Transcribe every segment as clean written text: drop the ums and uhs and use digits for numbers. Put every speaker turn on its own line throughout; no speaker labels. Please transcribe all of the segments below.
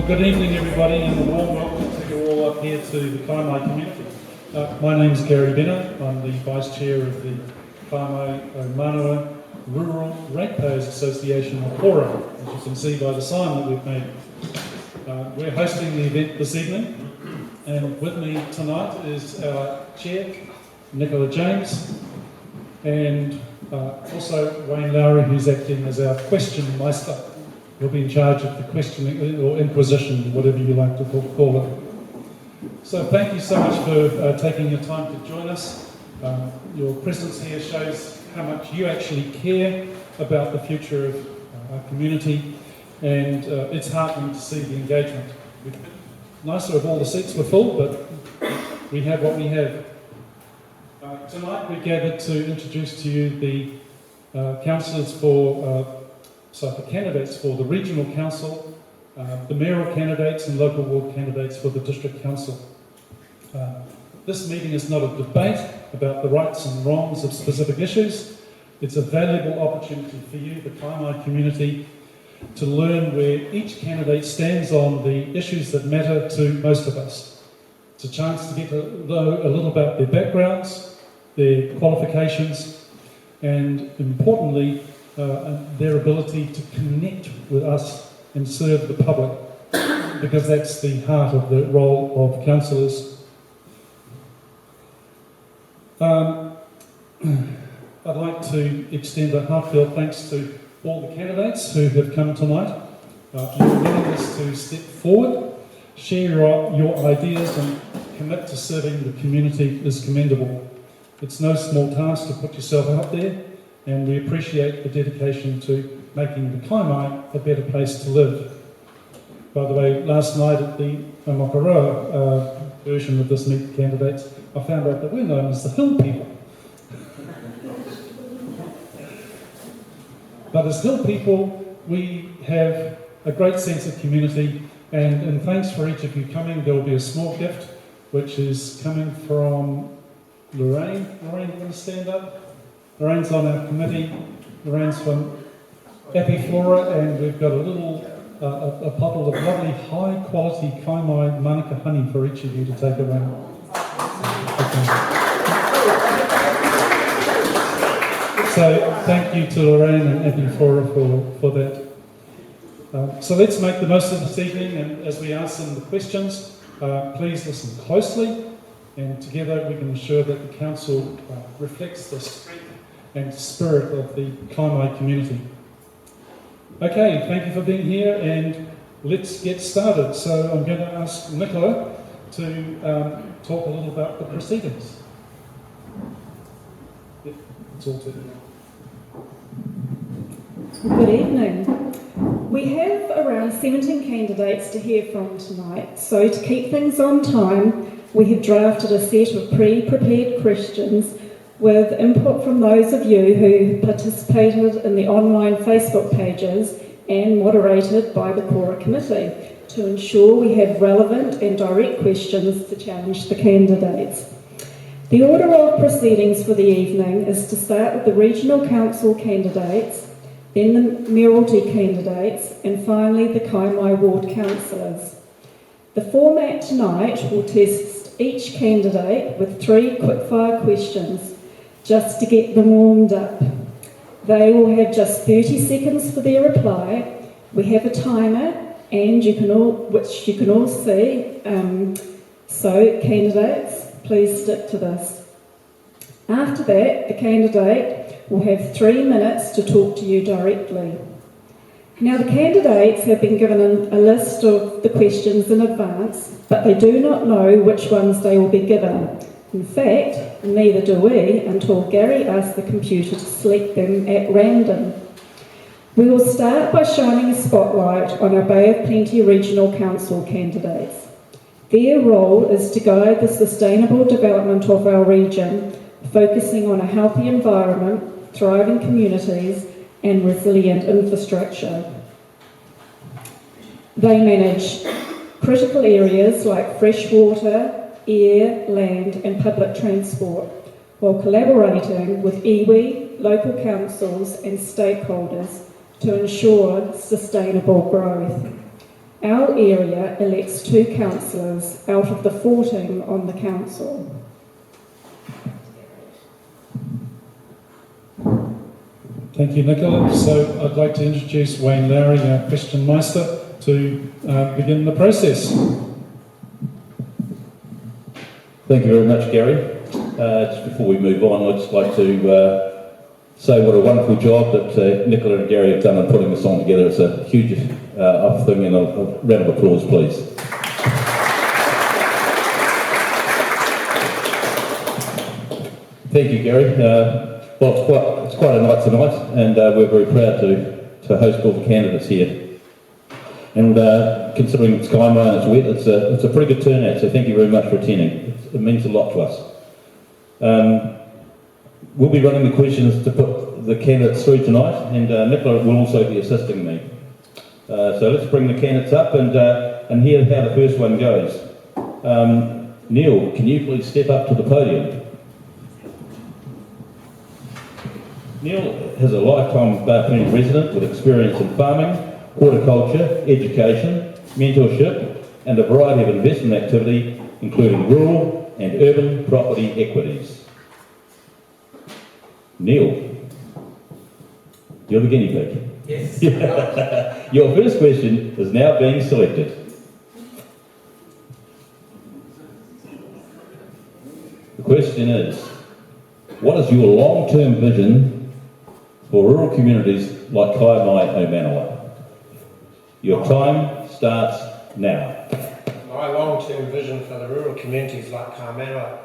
Well, good evening, everybody, and a warm welcome to you all up here to the Kaimai community. My name is Gary Benner. I'm the Vice Chair of the Kaimai Manawa Rural Ratepayers Association of Forum, as you can see by the sign that we've made. We're hosting the event this evening, and with me tonight is our Chair, Nicola James, and also Wayne Lowry, who's acting as our Question Meister. He'll be in charge of the questioning or inquisition, whatever you like to call it. So thank you so much for taking your time to join us. Your presence here shows how much you actually care about the future of our community, and it's heartening to see the engagement. It'd be nicer if all the seats were full, but we have what we have. Tonight we gathered to introduce to you the councillors the candidates for the Regional Council, the mayoral candidates and local ward candidates for the District Council. This meeting is not a debate about the rights and wrongs of specific issues. It's a valuable opportunity for you, the Kaimai community, to learn where each candidate stands on the issues that matter to most of us. It's a chance to get to know a little about their backgrounds, their qualifications, and importantly, their ability to connect with us and serve the public, because that's the heart of the role of councillors. I'd like to extend a heartfelt thanks to all the candidates who have come tonight. Your willingness to step forward, share your ideas and commit to serving the community is commendable. It's no small task to put yourself out there, and we appreciate the dedication to making the Kaimai a better place to live. By the way, last night at the Mokoroa version of this Meet the Candidates, I found out that we're known as the Hill People. But as Hill People, we have a great sense of community, and thanks for each of you coming. There will be a small gift, which is coming from Lorraine. Lorraine, you want to stand up? Lorraine's on our committee. Lorraine's from Apiflora, and we've got a little a pottle of lovely high-quality Kaimai Manuka Honey for each of you to take around. Okay. So thank you to Lorraine and Apiflora for that. So let's make the most of this evening, and as we answer the questions, please listen closely, and together we can ensure that the council reflects the strength and spirit of the Kaimai community. Okay, thank you for being here, and let's get started. So I'm going to ask Nicola to talk a little about the proceedings. Yep, it's all to you.
Good evening. We have around 17 candidates to hear from tonight, so to keep things on time, we have drafted a set of pre-prepared questions with input from those of you who participated in the online Facebook pages and moderated by the Kora Committee to ensure we have relevant and direct questions to challenge the candidates. The order of proceedings for the evening is to start with the Regional Council candidates, then the Mayoralty candidates, and finally the Kaimai Ward councillors. The format tonight will test each candidate with 3 quickfire questions, just to get them warmed up. They will have just 30 seconds for their reply. We have a timer, and which you can all see. So candidates, please stick to this. After that, the candidate will have 3 minutes to talk to you directly. Now, the candidates have been given a list of the questions in advance, but they do not know which ones they will be given. In fact, neither do we until Gary asks the computer to select them at random. We will start by shining a spotlight on our Bay of Plenty Regional Council candidates. Their role is to guide the sustainable development of our region, focusing on a healthy environment, thriving communities, and resilient infrastructure. They manage critical areas like fresh water, air, land and public transport, while collaborating with iwi, local councils and stakeholders to ensure sustainable growth. Our area elects 2 councillors out of the 14 on the council.
Thank you, Nicola. So I'd like to introduce Wayne Lowry, our Question Meister, to begin the process.
Thank you very much, Gary. Just before we move on, I'd just like to say what a wonderful job that Nicola and Gary have done in putting this on together. It's a huge thing, and a round of applause, please. Thank you, Gary. Well, it's quite a night tonight, and we're very proud to host all the candidates here. And considering it's Kaimai and it's wet, it's a pretty good turnout, so thank you very much for attending. It means a lot to us. We'll be running the questions to put the candidates through tonight, and Nicola will also be assisting me. So let's bring the candidates up and hear how the first one goes. Neil, can you please step up to the podium? Neil has a lifetime Barker resident with experience in farming, horticulture, education, mentorship, and a variety of investment activity, including rural and urban property equities. Neil, you're the guinea pig.
Yes.
Your first question is now being selected. The question is, what is your long-term vision for rural communities like Kaimai O'Manawa? Your time starts now.
My long-term vision for the rural communities like Kaimai O'Manawa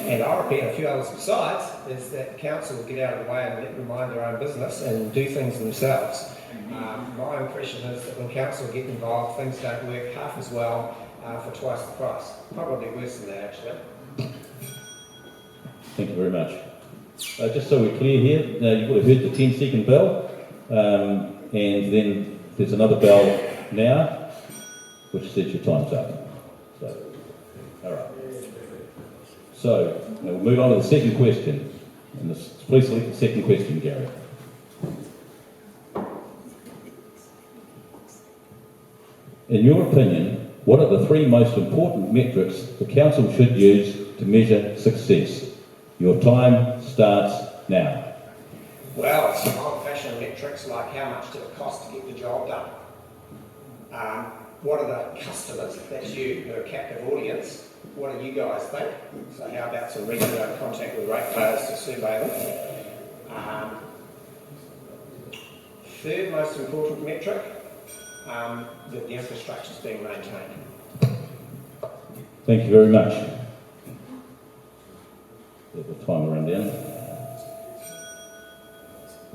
and Oropi and a few others besides is that the council will get out of the way and let them mind their own business and do things themselves. My impression is that when council get involved, things don't work half as well for twice the price. Probably worse than that, actually.
Thank you very much. Just so we're clear here, you would have heard the 10-second bell, and then there's another bell now, which says your time's up. So, all right. So, now we'll move on to the second question. And please select the second question, Gary. In your opinion, what are the 3 most important metrics the council should use to measure success? Your time starts now.
Well, some old-fashioned metrics like how much did it cost to get the job done? What are the customers, that's you, who are a captive audience, what do you guys think? So how about some regular contact with ratepayers to survey them? Third most important metric, that the infrastructure is being maintained.
Thank you very much. Let the timer run down.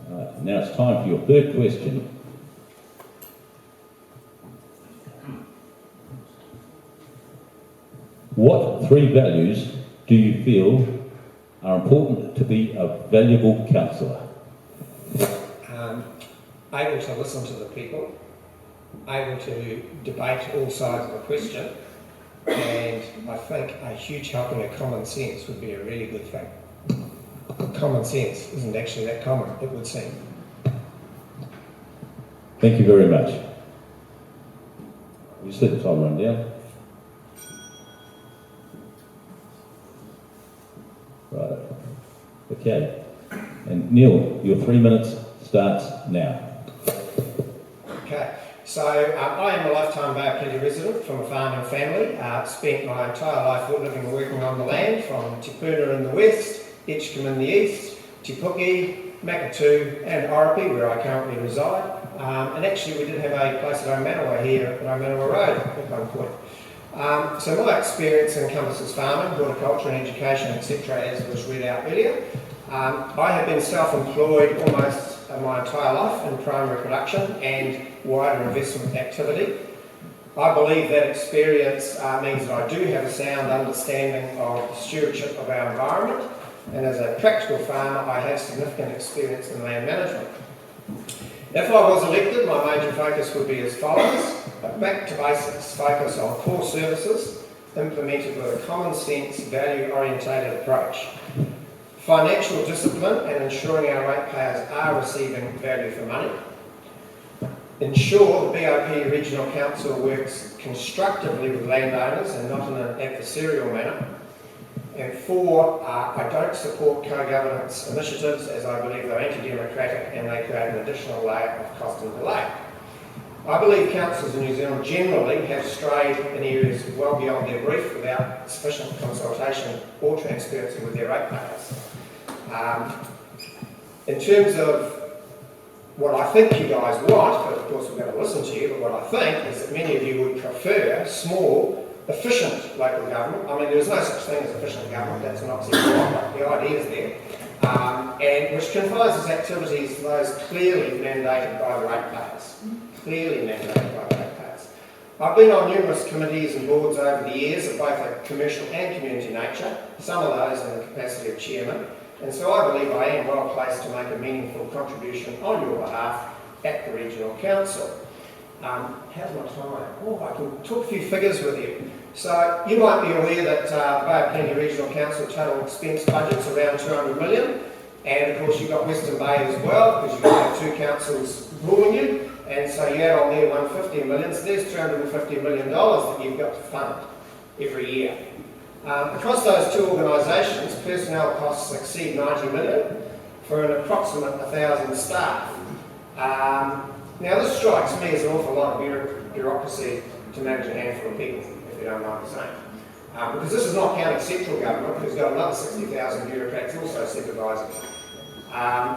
Right, now it's time for your third question. What 3 values do you feel are important to be a valuable councillor?
Able to listen to the people, able to debate all sides of a question, and I think a huge helping of common sense would be a really good thing. Common sense isn't actually that common, it would seem.
Thank you very much. You just let the time run down. Right. Okay. And Neil, your 3 minutes starts now.
Okay. So I am a lifetime Bay resident from a farming family. Spent my entire life living and working on the land, from Te Puna in the west, Etchcombe in the east, Te Puke, Makatu and Oropi, where I currently reside. And actually we did have a place at O'Manawa here at O'Manawa Road at one point. So my experience encompasses farming, horticulture and education, etc., as was read out earlier. I have been self-employed almost my entire life in primary production and wider investment activity. I believe that experience means that I do have a sound understanding of the stewardship of our environment, and as a practical farmer I have significant experience in land management. If I was elected, my major focus would be as follows: a back to basics focus on core services implemented with a common sense, value orientated approach. Financial discipline and ensuring our ratepayers are receiving value for money. ensure the BOP Regional Council works constructively with landowners and not in an adversarial manner. And 4, I don't support co-governance initiatives as I believe they're anti-democratic and they create an additional layer of cost and delay. I believe councils in New Zealand generally have strayed in areas well beyond their brief without sufficient consultation or transparency with their ratepayers. In terms of what I think you guys want, but of course we're going to listen to you, but what I think is that many of you would prefer small, efficient local government. I mean, there's no such thing as efficient government, that's not wrong, but the idea is there. And which confines its activities to those clearly mandated by the ratepayers. Clearly mandated by the ratepayers. I've been on numerous committees and boards over the years of both a commercial and community nature, some of those in the capacity of chairman, and so I believe I am well placed to make a meaningful contribution on your behalf at the Regional Council. How's my time? Oh, I can talk a few figures with you. So you might be aware that BOPRC Regional Council total expense budget's around 200 million, and of course you've got Western Bay as well, because you've got 2 councils ruling you. And so you add on there 150 million, so there's $250 million that you've got to fund every year. Across those 2 organisations, personnel costs exceed 90 million for an approximate 1,000 staff. Now this strikes me as an awful lot of bureaucracy to manage a handful of people, if you don't mind me saying. Because this is not counting central government, who's got another 60,000 bureaucrats also supervising.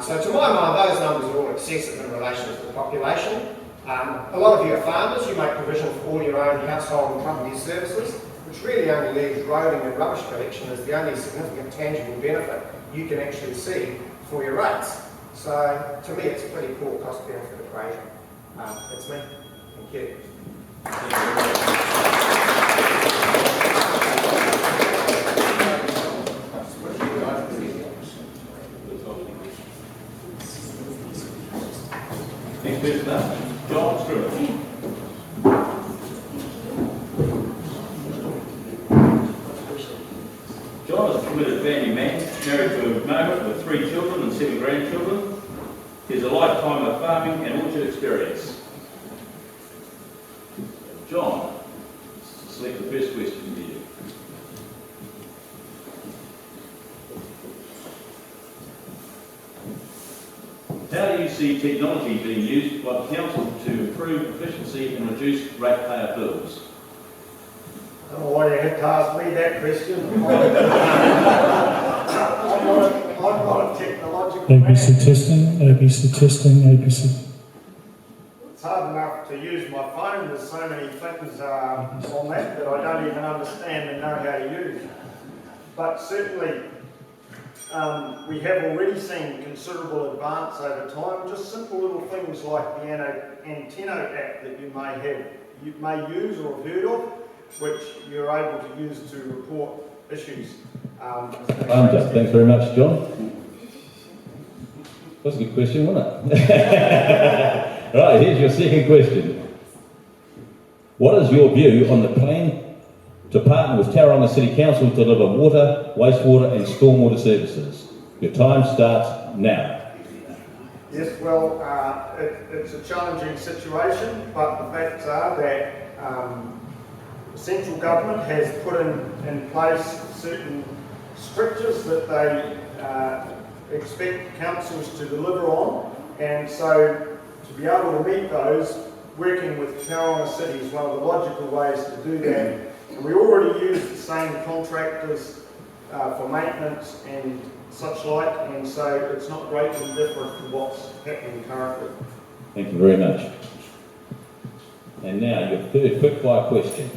So to my mind, those numbers are all excessive in relation to the population. A lot of you are farmers, you make provision for all your own household and company services, which really only leaves roading and rubbish collection as the only significant tangible benefit you can actually see for your rates. So to me, it's a pretty poor cost-benefit equation. That's me. Thank you.
Next person up, John Scrimgeour. John is a committed family man, married to Margaret with 3 children and 7 grandchildren. He has a lifetime of farming and orchard experience. John, select the first question to you. How do you see technology being used by the council to improve efficiency and reduce ratepayer bills?
I don't know why you had to ask me that question. I'm not a technological man.
ABC testing, ABC testing, ABC.
It's hard enough to use my phone. There's so many things on that I don't even understand and know how to use. But certainly, we have already seen considerable advance over time. Just simple little things like the Antenna app that you may use or have heard of, which you're able to use to report issues.
Thanks very much, John. That's a good question, wasn't it? Right, here's your second question. What is your view on the plan to partner with Tauranga City Council to deliver water, wastewater and stormwater services? Your time starts now.
Yes, well, it's a challenging situation, but the facts are that the central government has put in place certain strictures that they expect councils to deliver on, and so to be able to meet those, working with Tauranga City is one of the logical ways to do that. And we already use the same contractors for maintenance and such like, and so it's not greatly different from what's happening currently.
Thank you very much. And now your third quickfire question.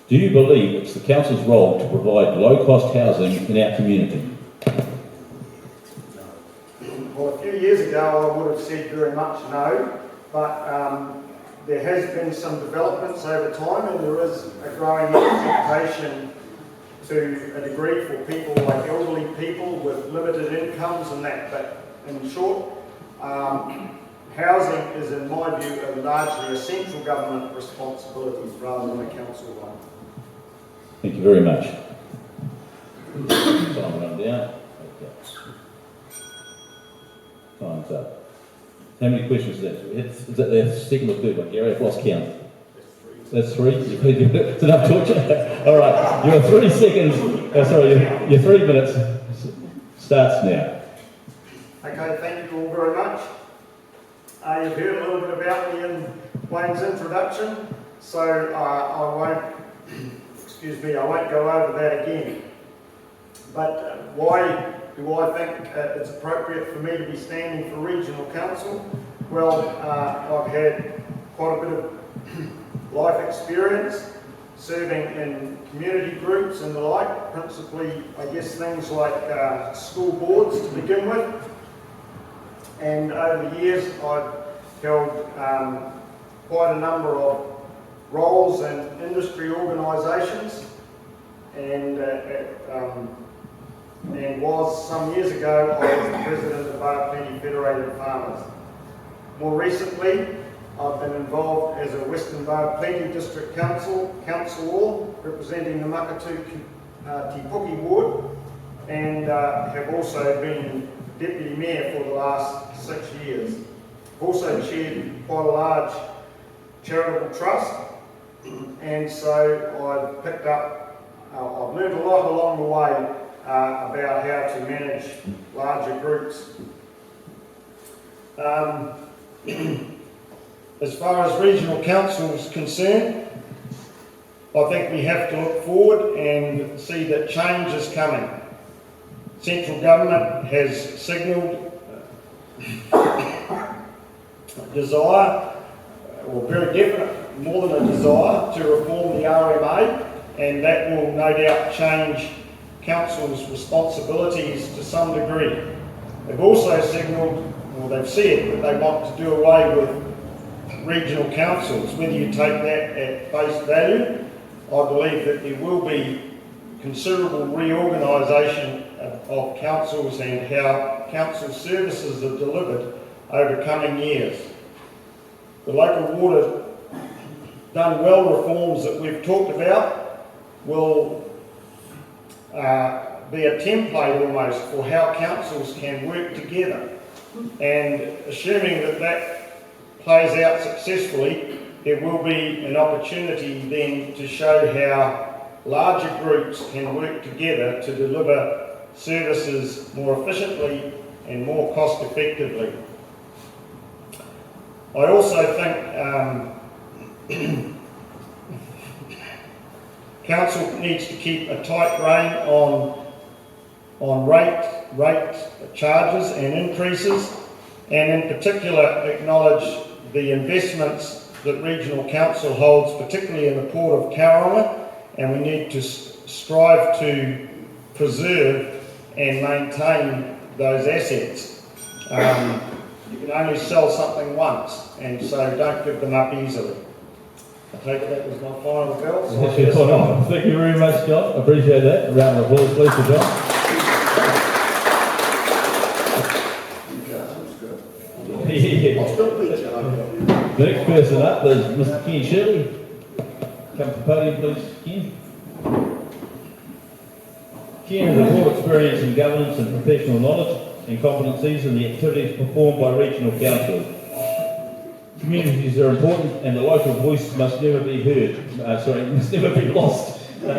Do you believe it's the council's role to provide low-cost housing in our community?
Well, a few years ago I would have said very much no, but there has been some developments over time, and there is a growing expectation to a degree for people like elderly people with limited incomes and that. But in short, housing is, in my view, largely a central government responsibility rather than a council one.
Thank you very much. Time run down. Okay. Time's up. How many questions is that? That's second or third one, Gary? I've lost count. That's three? It's enough torture? All right, your 3 seconds, your 3 minutes starts now.
Okay, thank you all very much. You've heard a little bit about me in Wayne's introduction, so I won't go over that again. But why do I think it's appropriate for me to be standing for regional council? Well, I've had quite a bit of life experience serving in community groups and the like, principally I guess things like school boards to begin with. And over the years I've held quite a number of roles in industry organisations, and was some years ago I was the president of BOPRC Federated Farmers. More recently I've been involved as a Western BOPRC District Councillor representing the Makatu Tipuki Ward, and have also been Deputy Mayor for the last 6 years. I've also chaired quite a large charitable trust, and so I've picked up, I've learned a lot along the way about how to manage larger groups. As far as regional council is concerned, I think we have to look forward and see that change is coming. Central government has signalled desire, or very definite, more than a desire, to reform the RMA, and that will no doubt change council's responsibilities to some degree. They've also signalled, or they've said, that they want to do away with regional councils. Whether you take that at face value, I believe that there will be considerable reorganisation of councils and how council services are delivered over coming years. The local water done well reforms that we've talked about will be a template almost for how councils can work together, and assuming that that plays out successfully, there will be an opportunity then to show how larger groups can work together to deliver services more efficiently and more cost effectively. I also think council needs to keep a tight rein on rate charges and increases, and in particular acknowledge the investments that regional council holds, particularly in the Port of Tauranga, and we need to strive to preserve and maintain those assets. You can only sell something once, and so don't give them up easily. I take that was my final bell. So
Thank you very much, John. I appreciate that. A round of applause, please, for John. The next person up is Mr. Ken Shirley. Come to the podium, please, Ken. Ken has a broad experience in governance and professional knowledge and competencies in the activities performed by regional councils. Communities are important, and the local voice must never be heard. Must never be lost. Let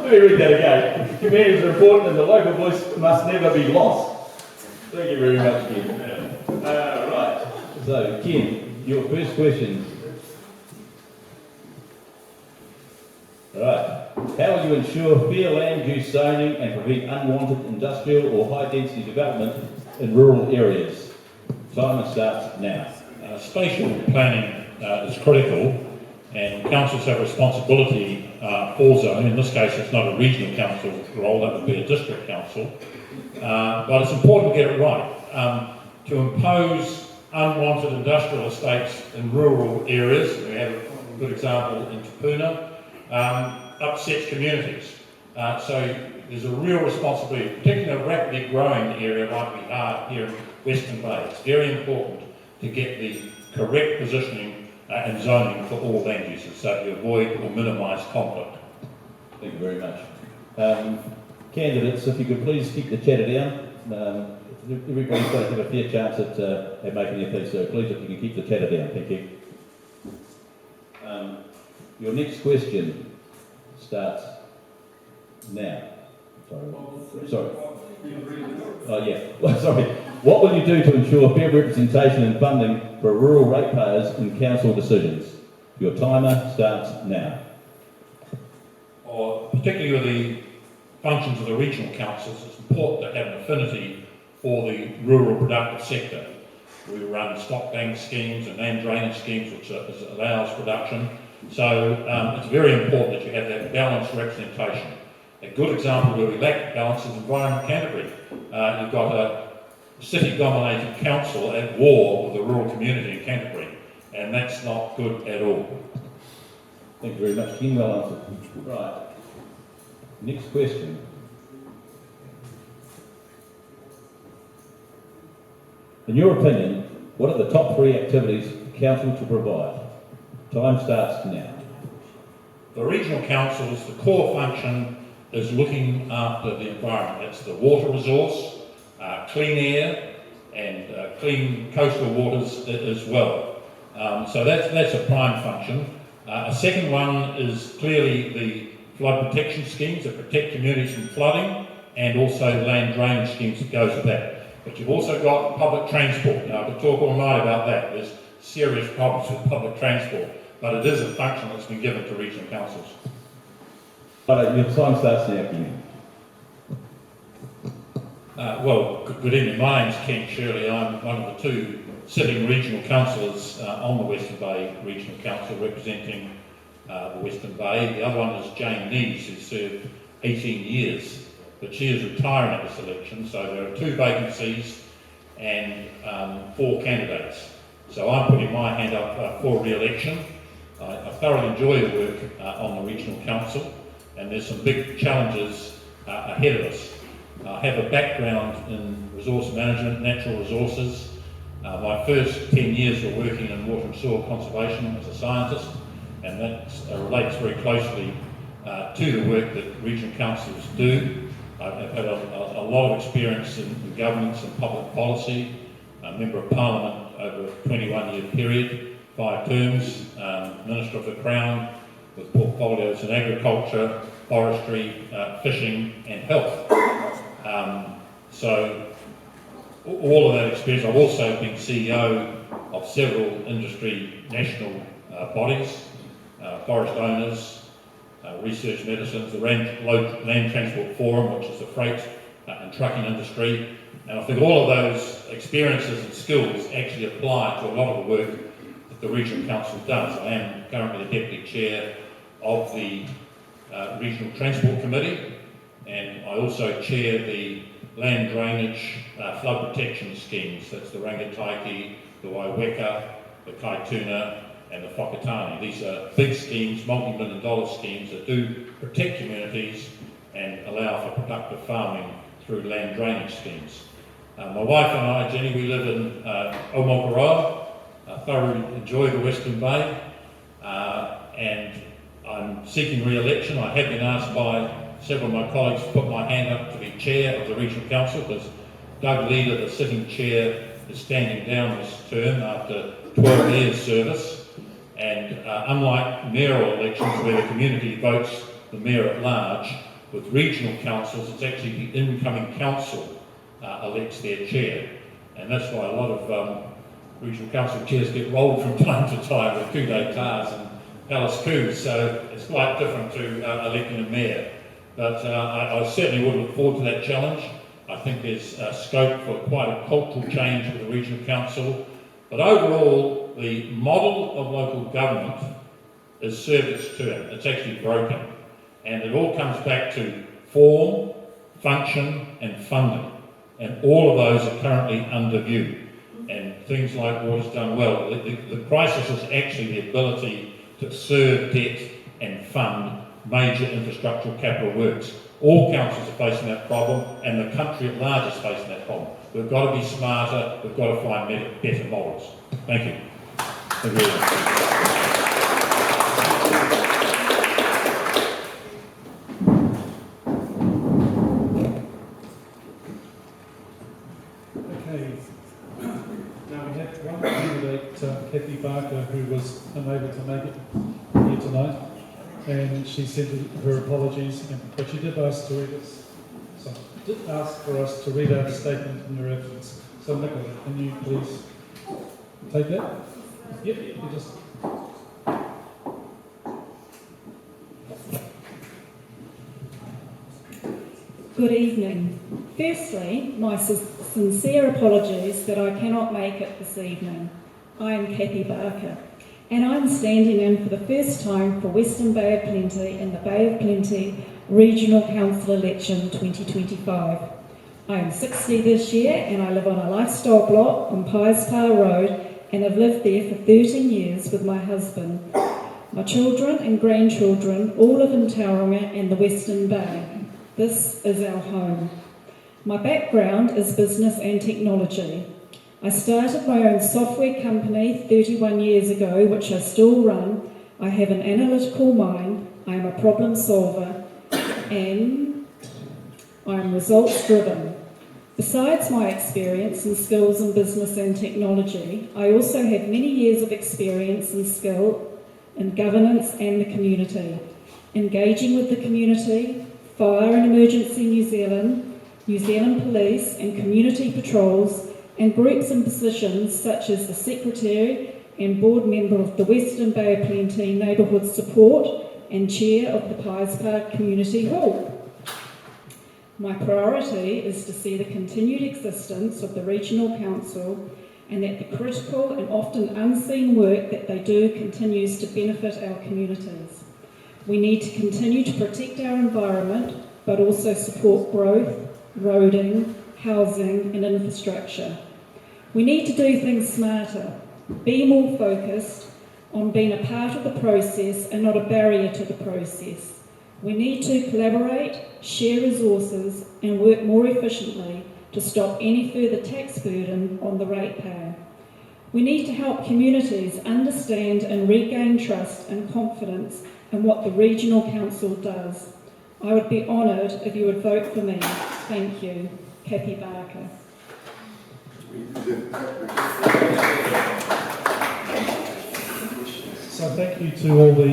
me read that again. Communities are important, and the local voice must never be lost. Thank you very much, Ken. Right. So, Ken, your first question. Right. How will you ensure fair land use zoning and prevent unwanted industrial or high-density development in rural areas? Timer starts now.
Spatial planning is critical, and councils have responsibility for zoning. In this case, it's not a regional council role, that would be a district council. But it's important to get it right. To impose unwanted industrial estates in rural areas, we have a good example in Te Puna, upsets communities. So there's a real responsibility, particularly in a rapidly growing area like we are here in Western Bay. It's very important to get the correct positioning and zoning for all land uses so to avoid or minimise conflict.
Thank you very much. Candidates, if you could please keep the chatter down. Everybody's got to have a fair chance at making their piece, so please, if you can keep the chatter down, thank you. Your next question starts now. Sorry. Oh yeah, well, sorry. What will you do to ensure fair representation and funding for rural ratepayers in council decisions? Your timer starts now.
Or particularly with the functions of the regional councils, it's important to have an affinity for the rural productive sector. We run stock bank schemes and land drainage schemes, which allows production. So it's very important that you have that balanced representation. A good example where we lack balance is Environment Canterbury. You've got a city-dominated council at war with the rural community in Canterbury, and that's not good at all.
Thank you very much, Ken. Well answered. Right. Next question. In your opinion, what are the top 3 activities for council to provide? Time starts now.
The regional councils, the core function is looking after the environment. That's the water resource, clean air, and clean coastal waters as well. So that's a prime function. A second one is clearly the flood protection schemes that protect communities from flooding, and also land drainage schemes that goes with that. But you've also got public transport. Now, I could talk all night about that. There's serious problems with public transport, but it is a function that's been given to regional councils.
Your time starts now, Ken.
Well, good evening. My name's Ken Shirley. I'm one of the 2 sitting regional councillors on the Western Bay Regional Council representing the Western Bay. The other one is Jane Neves, who served 18 years, but she is retiring at this election, so there are 2 vacancies and 4 candidates. So I'm putting my hand up for re-election. I thoroughly enjoy the work on the Regional Council, and there's some big challenges ahead of us. I have a background in resource management, natural resources. My first 10 years were working in water and soil conservation as a scientist, and that relates very closely to the work that regional councils do. I've had a lot of experience in governance and public policy, a Member of Parliament over a 21-year period, 5 terms, Minister of the Crown with portfolios in agriculture, forestry, fishing and health. So all of that experience. I've also been CEO of several industry national bodies, forest owners, research medicines, the Land Transport Forum, which is the freight and trucking industry. And I think all of those experiences and skills actually apply to a lot of the work that the Regional Council does. I am currently the Deputy Chair of the Regional Transport Committee, and I also chair the land drainage flood protection schemes. That's the Rangataiki, the Waiweka, the Kaituna and the Whakatane. These are big schemes, multi-million-dollar schemes that do protect communities and allow for productive farming through land drainage schemes. My wife and I, Jenny, we live in Aotearoa. I thoroughly enjoy the Western Bay, and I'm seeking re-election. I have been asked by several of my colleagues to put my hand up to be chair of the Regional Council, because Doug Leader, the sitting chair, is standing down this term after 12 years service. And unlike mayoral elections where the community votes the mayor at large, with regional councils it's actually the incoming council elects their chair. And that's why a lot of regional council chairs get rolled from time to time with coup d'etats and palace coups, so it's quite different to electing a mayor. But I certainly would look forward to that challenge. I think there's scope for quite a cultural change with the regional council. But overall, the model of local government has served its turn. It's actually broken. And it all comes back to form, function and funding. And all of those are currently under view. And things like water's done well. The crisis is actually the ability to serve debt and fund major infrastructural capital works. All councils are facing that problem, and the country at large is facing that problem. We've got to be smarter, we've got to find better models. Thank you. Thank you very much.
have one candidate, Cathi Barker, who was unable to make it here tonight, and she sent her apologies, but she did ask to read us. So, did ask for us to read out a statement in her absence. So, Nicola, can you please take that? Yep, you just.
Good evening. Firstly, my sincere apologies that I cannot make it this evening. I am Cathi Barker, and I'm standing in for the first time for Western Bay of Plenty in the Bay of Plenty Regional Council Election 2025. I am 60 this year and I live on a lifestyle block on Pies Par Road and have lived there for 13 years with my husband. My children and grandchildren all live in Tauranga and the Western Bay. This is our home. My background is business and technology. I started my own software company 31 years ago, which I still run. I have an analytical mind, I am a problem solver, and I am results driven. Besides my experience and skills in business and technology, I also have many years of experience and skill in governance and the community, engaging with the community, Fire and Emergency New Zealand Police and community patrols, and groups and positions such as the Secretary and Board Member of the Western Bay of Plenty Neighbourhood Support and Chair of the Pies Park Community Hall. My priority is to see the continued existence of the Regional Council and that the critical and often unseen work that they do continues to benefit our communities. We need to continue to protect our environment, but also support growth, roading, housing and infrastructure. We need to do things smarter, be more focused on being a part of the process and not a barrier to the process. We need to collaborate, share resources and work more efficiently to stop any further tax burden on the ratepayer. We need to help communities understand and regain trust and confidence in what the Regional Council does. I would be honoured if you would vote for me. Thank you. Cathi Barker.
So thank you to all the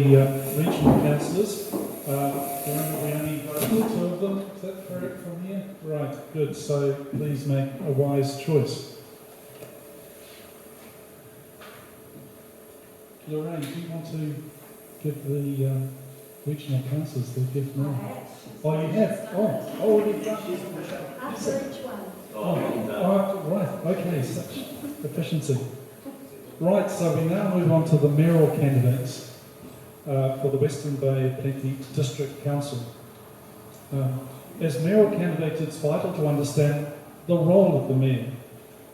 regional councillors. Remember we only voted 2 of them, is that correct from here? Right, good. So please make a wise choice. Lorraine, do you want to give the regional councillors the gift now? Oh, you have? Oh, already done.
After each one.
Right, okay, such efficiency. Right, so we now move on to the mayoral candidates for the Western Bay of Plenty District Council. As mayoral candidates, it's vital to understand the role of the mayor,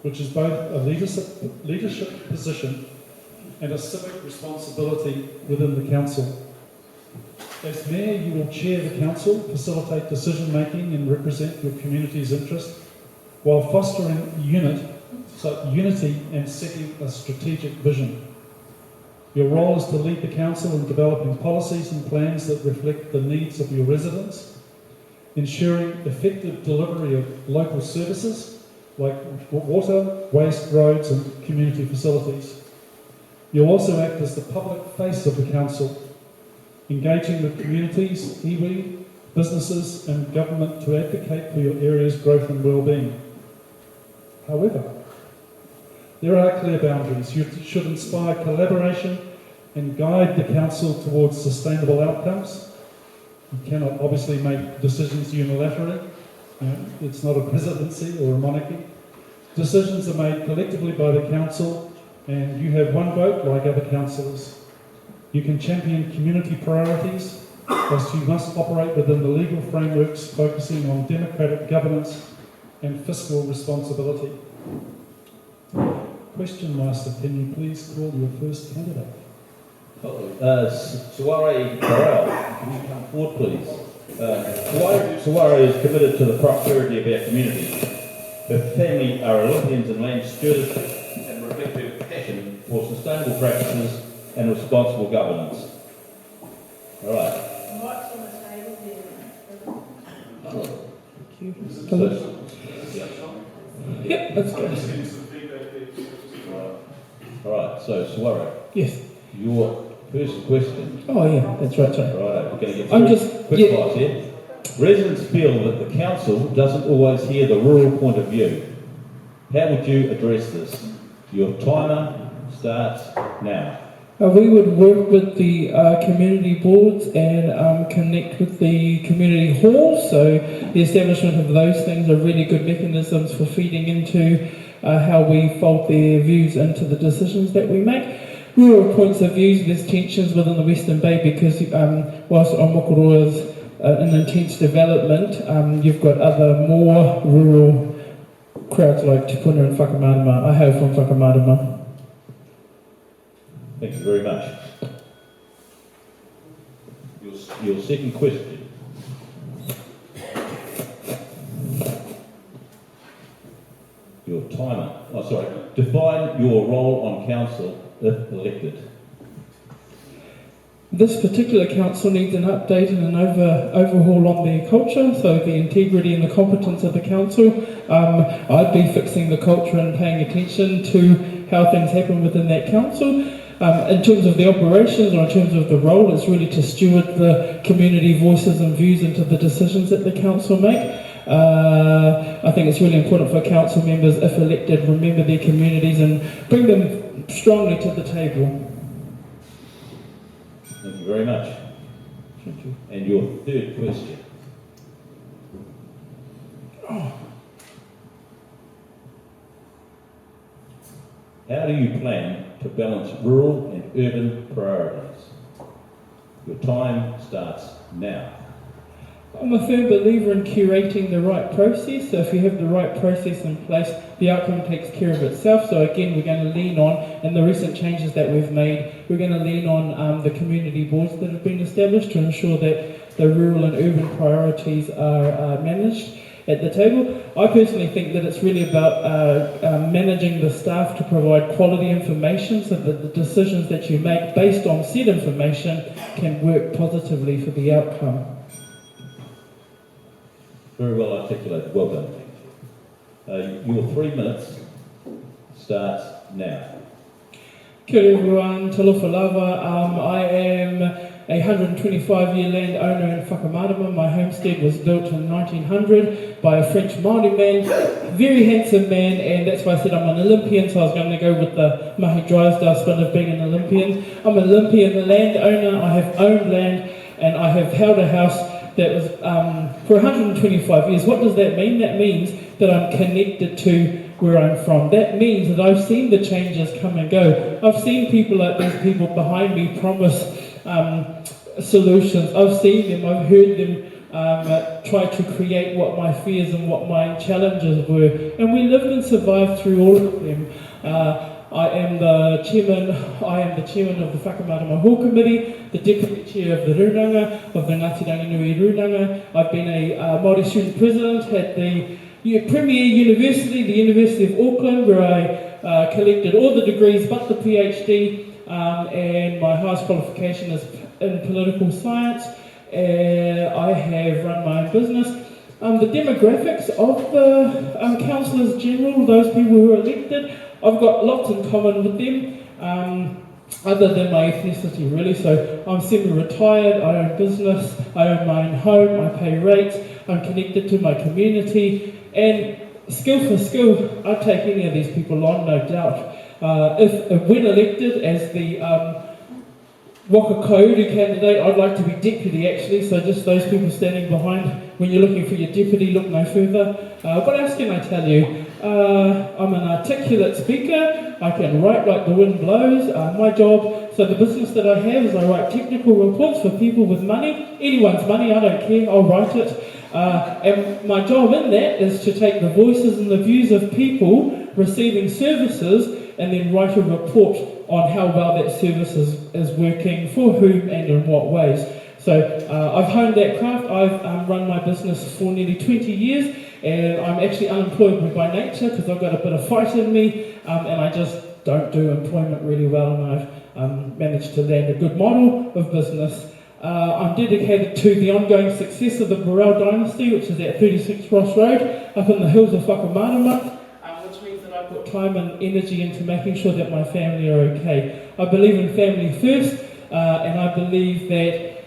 which is both a leadership position and a civic responsibility within the council. As mayor, you will chair the council, facilitate decision making and represent your community's interest, while fostering unity and setting a strategic vision. Your role is to lead the council in developing policies and plans that reflect the needs of your residents, ensuring effective delivery of local services like water, waste, roads and community facilities. You'll also act as the public face of the council, engaging with communities, iwi, businesses and government to advocate for your area's growth and well-being. However, there are clear boundaries. You should inspire collaboration and guide the council towards sustainable outcomes. You cannot obviously make decisions unilaterally. It's not a presidency or a monarchy. Decisions are made collectively by the council and you have one vote like other councillors. You can champion community priorities, whilst you must operate within the legal frameworks focusing on democratic governance and fiscal responsibility. Question Meister, can you please call your first candidate?
Suaree Borell, can you come forward please? Suaree is committed to the prosperity of our community. Her family are Olympians in land stewardship and reflect her passion for sustainable practices and responsible governance. All right.
What's on the table there?
Yep, that's good.
Right, so Suaree,
Yes.
your first question.
Oh yeah, that's right, sorry.
Right, we're going to get
I'm
through
just-
quick
yeah.
fires here. Residents feel that the council doesn't always hear the rural point of view. How would you address this? Your timer starts now.
We would work with the community boards and connect with the community hall. So the establishment of those things are really good mechanisms for feeding into how we fold their views into the decisions that we make. Rural points of views, there's tensions within the Western Bay because whilst Omokoro is an intense development, you've got other more rural crowds like Te Puna and Whakamarama. I hail from Whakamarama.
Thank you very much. Your second question. Your timer. Oh, sorry. Define your role on council if elected.
This particular council needs an update and an overhaul on their culture, so the integrity and the competence of the council. I'd be fixing the culture and paying attention to how things happen within that council. In terms of the operations or in terms of the role, it's really to steward the community voices and views into the decisions that the council make. I think it's really important for council members, if elected, remember their communities and bring them strongly to the table.
Thank you very much. And your third question. How do you plan to balance rural and urban priorities? Your time starts now.
I'm a firm believer in curating the right process, so if you have the right process in place, the outcome takes care of itself. So again, we're going to lean on, in the recent changes that we've made, we're going to lean on the community boards that have been established to ensure that the rural and urban priorities are managed at the table. I personally think that it's really about managing the staff to provide quality information so that the decisions that you make based on said information can work positively for the outcome.
Very well articulated. Well done. Your 3 minutes starts now.
Kia ora everyone, talofa lava. I am a 125-year land owner in Whakamarama. My homestead was built in 1900 by a French Māori man, very handsome man, and that's why I said I'm an Olympian, so I was going to go with the Mahi Drysdale spin of being an Olympian. I'm an Olympian, the land owner. I have owned land and I have held a house that was for 125 years. What does that mean? That means that I'm connected to where I'm from. That means that I've seen the changes come and go. I've seen people like these people behind me promise solutions. I've seen them, I've heard them try to create what my fears and what my challenges were. And we lived and survived through all of them. I am the chairman of the Whakamarama Hall Committee, the deputy chair of the Rūranga, of the Ngāti Ranginui Rūranga. I've been a Māori student president at the premier university, the University of Auckland, where I collected all the degrees but the PhD, and my highest qualification is in political science. I have run my own business. The demographics of the councillors general, those people who are elected, I've got lots in common with them, other than my ethnicity really. So I'm semi-retired, I own business, I own my own home, I pay rates, I'm connected to my community, and skill for skill, I'd take any of these people on, no doubt. If when elected as the Waka Kauru candidate, I'd like to be deputy actually, so just those people standing behind, when you're looking for your deputy, look no further. What else can I tell you? I'm an articulate speaker, I can write like the wind blows. My job, so the business that I have is I write technical reports for people with money, anyone's money, I don't care, I'll write it. And my job in that is to take the voices and the views of people receiving services and then write a report on how well that service is working, for whom and in what ways. So I've honed that craft. I've run my business for nearly 20 years and I'm actually unemployed by nature because I've got a bit of fight in me and I just don't do employment really well, and I've managed to land a good model of business. I'm dedicated to the ongoing success of the Borell dynasty, which is at 36 Ross Road, up in the hills of Whakamarama, which means that I put time and energy into making sure that my family are okay. I believe in family first, and I believe that,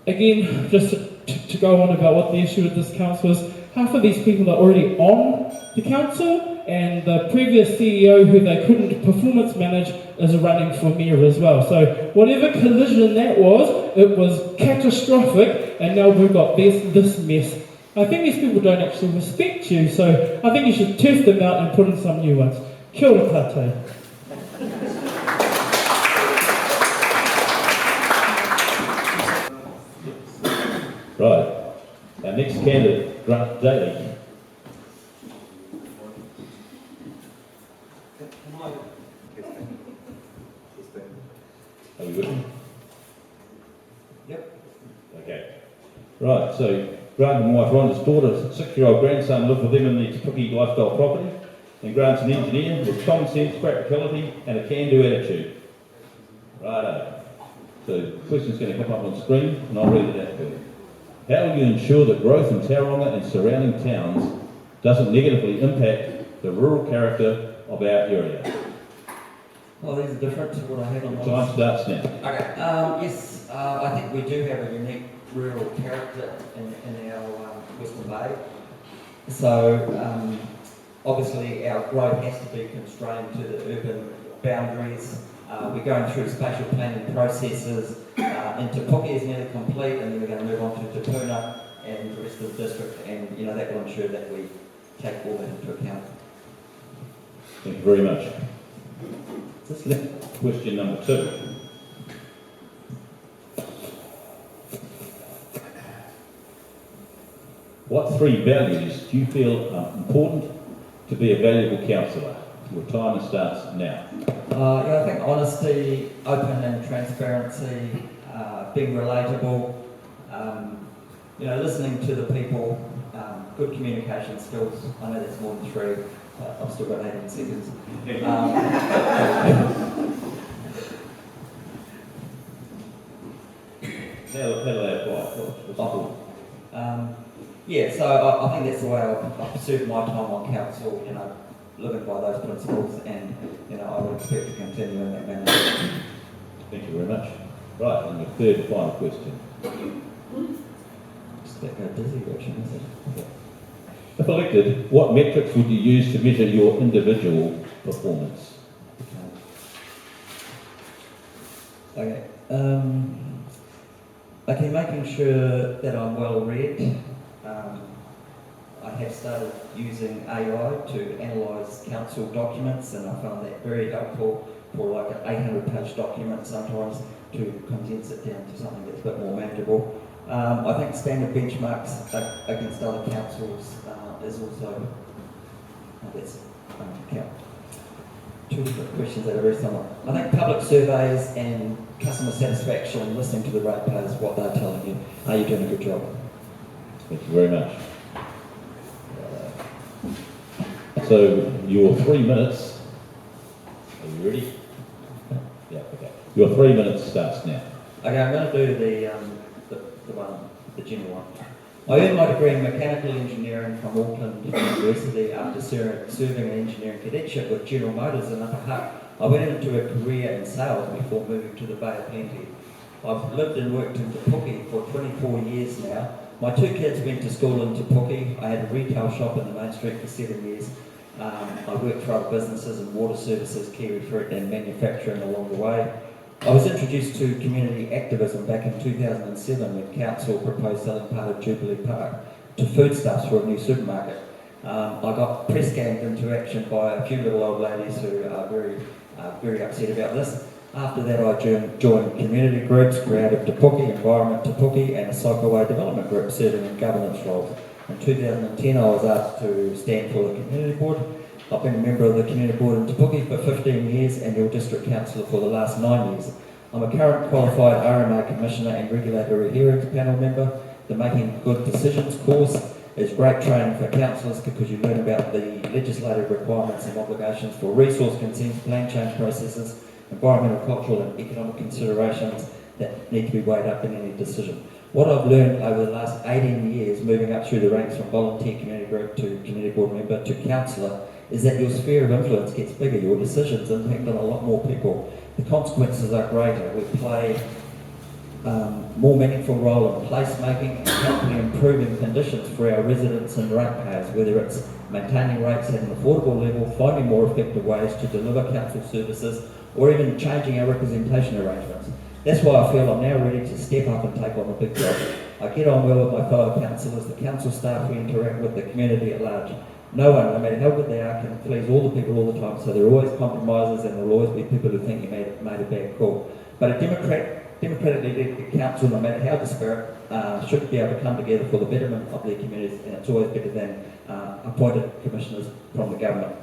again, just to go on about what the issue with this council is, half of these people are already on the council, and the previous CEO, who they couldn't performance manage, is running for mayor as well. So whatever collision that was, it was catastrophic, and now we've got this mess. I think these people don't actually respect you, so I think you should turf them out and put in some new ones. Kia ora tātou.
Right. Our next candidate, Grant Daly. Are you with me?
Yep.
Okay. Right, so Grant and wife Rhonda's daughter, 6-year-old grandson, live with them in the Te Puke lifestyle property. And Grant's an engineer with common sense, practicality, and a can-do attitude. Righto. So the question's going to come up on screen, and I'll read it out for you. How will you ensure that growth in Tauranga and surrounding towns doesn't negatively impact the rural character of our area?
Well, these are different to what I had on my
Time starts now.
Okay. Yes, I think we do have a unique rural character in our Western Bay. So, obviously, our growth has to be constrained to the urban boundaries. We're going through spatial planning processes. And Te Puke is nearly complete, and then we're going to move on to Te Puna and the rest of the district, and that will ensure that we take all that into account.
Thank you very much. Question number 2. What 3 values do you feel are important to be a valuable councillor? Your time starts now.
I think honesty, open and transparency, being relatable, listening to the people, good communication skills. I know that's more than 3, but I've still got 18 seconds.
How do they apply?
Yeah, so I think that's the way I've pursued my time on council, living by those principles, and I would expect to continue in that manner.
Thank you very much. Right, and your third and final question.
It's like a dizzy version, is it?
If elected, what metrics would you use to measure your individual performance?
Okay. Okay, making sure that I'm well read. I have started using AI to analyse council documents, and I found that very helpful for like an 800-page document sometimes, to condense it down to something that's a bit more manageable. I think standard benchmarks against other councils is also, that's count. 2 different questions that are very similar. I think public surveys and customer satisfaction, listening to the ratepayers, what they're telling you. Are you doing a good job?
Thank you very much. So your 3 minutes, are you ready? Yeah, okay. Your 3 minutes starts now.
Okay, I'm going to do the general one. I earned my degree in mechanical engineering from Auckland University after serving an engineering cadetship with General Motors in Upper Hutt. I went into a career in sales before moving to the Bay of Plenty. I've lived and worked in Te Puke for 24 years now. My 2 kids went to school in Te Puke. I had a retail shop in the main street for 7 years. I worked for other businesses in water services, kiwi fruit and manufacturing along the way. I was introduced to community activism back in 2007 when council proposed selling part of Jubilee Park to foodstuffs for a new supermarket. I got press ganged into action by a few little old ladies who are very upset about this. After that, I joined community groups, Creative Te Puke, Environment Te Puke, and a Cycleway Development Group serving in governance roles. In 2010, I was asked to stand for the community board. I've been a member of the community board in Te Puke for 15 years and your district councillor for the last 9 years. I'm a current qualified RMA commissioner and regulatory hearings panel member. The Making Good Decisions course is great training for councillors because you learn about the legislative requirements and obligations for resource consents, plan change processes, environmental, cultural and economic considerations that need to be weighed up in any decision. What I've learned over the last 18 years, moving up through the ranks from volunteer community group to community board member to councillor, is that your sphere of influence gets bigger, your decisions impact on a lot more people. The consequences are greater. We play more meaningful role in placemaking and hopefully improving conditions for our residents and ratepayers, whether it's maintaining rates at an affordable level, finding more effective ways to deliver council services, or even changing our representation arrangements. That's why I feel I'm now ready to step up and take on the big job. I get on well with my fellow councillors, the council staff, we interact with the community at large. No one, no matter how good they are, can please all the people all the time, so there are always compromises and there will always be people who think you made a bad call. But a democratically elected council, no matter how disparate, should be able to come together for the betterment of their communities, and it's always better than appointed commissioners from the government.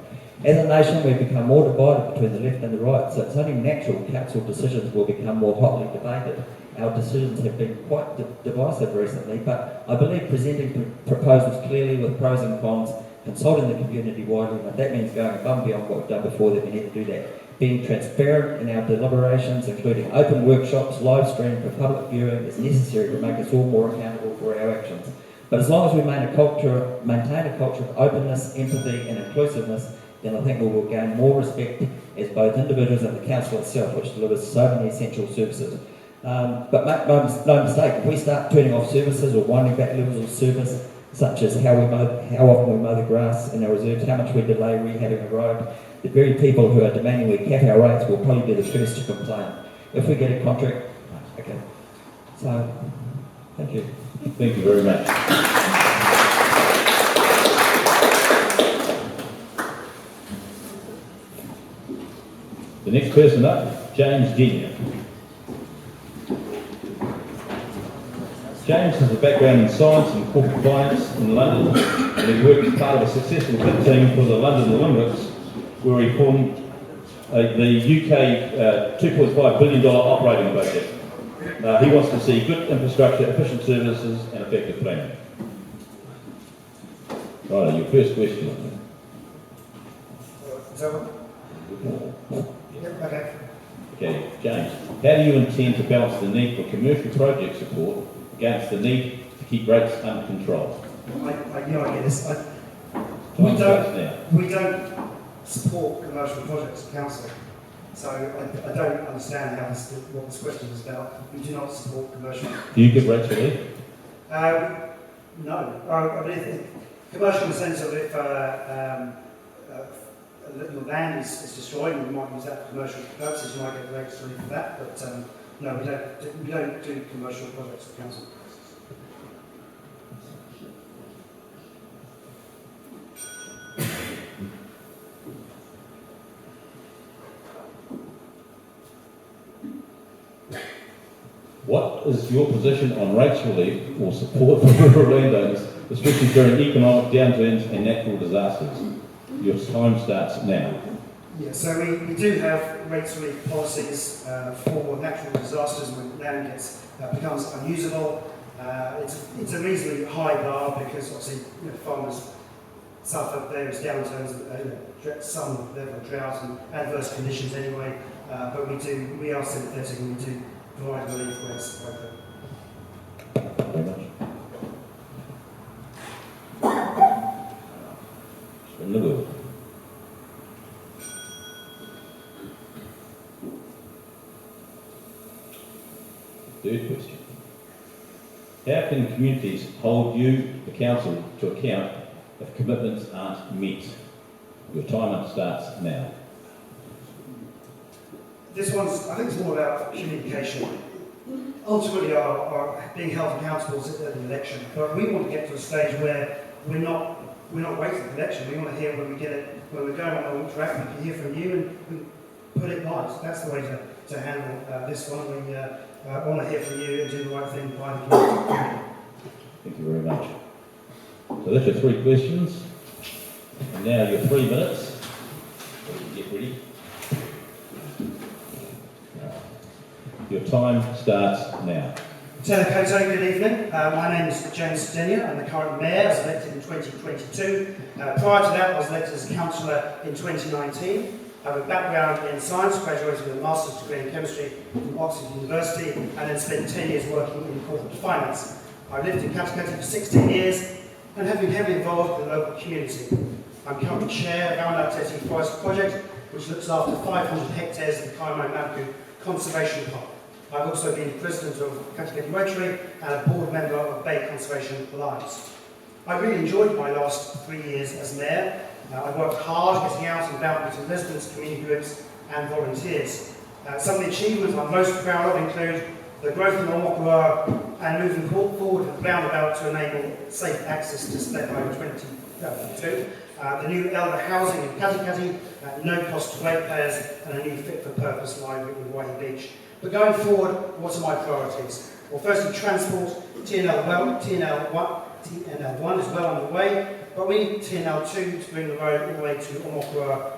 As a nation, we've become more divided between the left and the right, so it's only natural council decisions will become more hotly debated. Our decisions have been quite divisive recently, but I believe presenting proposals clearly with pros and cons, consulting the community widely, and that means going above and beyond what we've done before, that we need to do that. Being transparent in our deliberations, including open workshops, live stream for public viewing, is necessary to make us all more accountable for our actions. But as long as we maintain a culture of openness, empathy and inclusiveness, then I think we will gain more respect as both individuals and the council itself, which delivers so many essential services. But make no mistake, if we start turning off services or winding back levels of service, such as how often we mow the grass in our reserves, how much we delay rehabbing a road, the very people who are demanding we cap our rates will probably be the first to complain. If we get a contract, okay. So, thank you.
Thank you very much. The next person up, James Jr. James has a background in science and corporate finance in London, and he worked as part of a successful bid team for the London Olympics, where he formed the UK $2.5 billion operating budget. He wants to see good infrastructure, efficient services and effective planning. Right, your first question.
Okay.
Okay, James, how do you intend to balance the need for commercial project support against the need to keep rates under control?
I get this.
Time starts now.
We don't support commercial projects at council, so I don't understand what this question is about. We do not support commercial.
Do you give rates relief?
No. I mean, commercial in the sense of if your land is destroyed, and you might use that for commercial purposes, you might get rates relief for that. But no, we don't do commercial projects at council.
What is your position on rates relief or support for rural landowners, especially during economic downturns and natural disasters? Your time starts now.
Yeah, so we do have rates relief policies for natural disasters when land becomes unusable. It's a reasonably high bar because obviously farmers suffer various downturns, some level of drought and adverse conditions anyway. But we are sympathetic and we do provide relief where it's appropriate.
Very much. Spin the wheel. Third question. How can communities hold you, the council, to account if commitments aren't met? Your timer starts now.
This one's, I think it's more about communication. Ultimately, our being held accountable is at the election, but we want to get to a stage where we're not waiting for the election. We want to hear when we get it, when we're going on the track, we can hear from you and we put it live. That's the way to handle this one. We want to hear from you and do the right thing by the community.
Thank you very much. So that's your three questions. And now your 3 minutes. Get ready. Your time starts now.
Lieutenant Koto, good evening. My name is James Denier. I'm the current mayor. I was elected in 2022. Prior to that, I was elected as councillor in 2019. I have a background in science, graduated with a master's degree in chemistry from Oxford University, and then spent 10 years working in corporate finance. I lived in Cathi Barker for 16 years and have been heavily involved in the local community. I'm currently chair of our Untitled Forest Project, which looks after 500 hectares of the Kaimai Manuka Conservation Park. I've also been president of Cathi Barker and a board member of Bay Conservation Alliance. I really enjoyed my last 3 years as mayor. I worked hard getting out and about meeting residents, community groups and volunteers. Some of the achievements I'm most proud of include the growth in Omokura and moving forward with roundabout to enable safe access to State Highway 22, the new elder housing in Kathi, no cost to ratepayers, and a new fit-for-purpose library in Waihi Beach. But going forward, what are my priorities? Well, firstly, transport. TNL1 is well underway, but we need TNL2 to bring the road all the way to Omokura,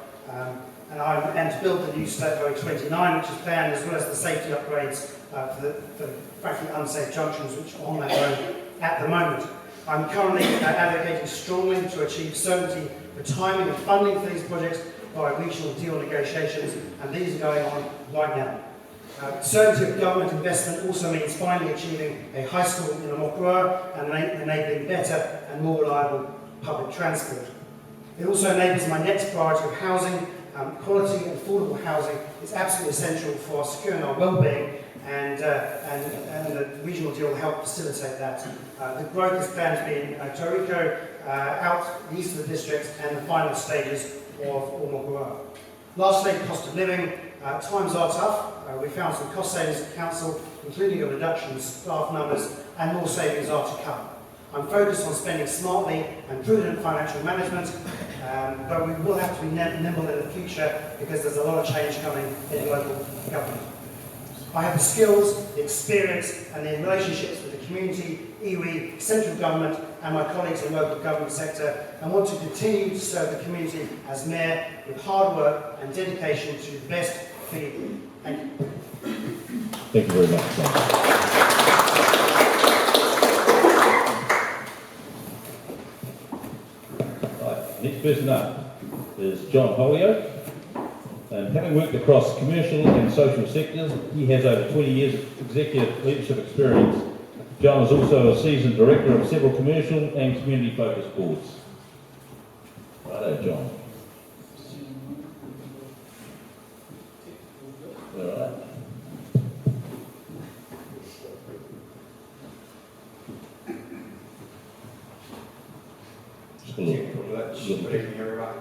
and to build the new State Highway 29, which is planned, as well as the safety upgrades for the frankly unsafe junctions which are on that road at the moment. I'm currently advocating strongly to achieve certainty for timing and funding for these projects by regional deal negotiations, and these are going on right now. Certainty of government investment also means finally achieving a high school in Omokura and enabling better and more reliable public transport. It also enables my next priority of housing. Quality and affordable housing is absolutely essential for securing our well-being, and the regional deal will help facilitate that. The growth is planned to be in Toriko, out east of the district, and the final stages of Omokura. Lastly, cost of living. Times are tough. We found some cost savings at council, including a reduction in staff numbers, and more savings are to come. I'm focused on spending smartly and prudent financial management, but we will have to be nimble in the future because there's a lot of change coming in local government. I have the skills, the experience and the relationships with the community, iwi, central government and my colleagues in the local government sector, and want to continue to serve the community as mayor with hard work and dedication to the best for you. Thank you.
Thank you very much, John. Right, next person up is John Holyoake. And having worked across commercial and social sectors, he has over 20 years of executive leadership experience. John is also a seasoned director of several commercial and community-focused boards. Righto, John. All right.
Good evening, everyone.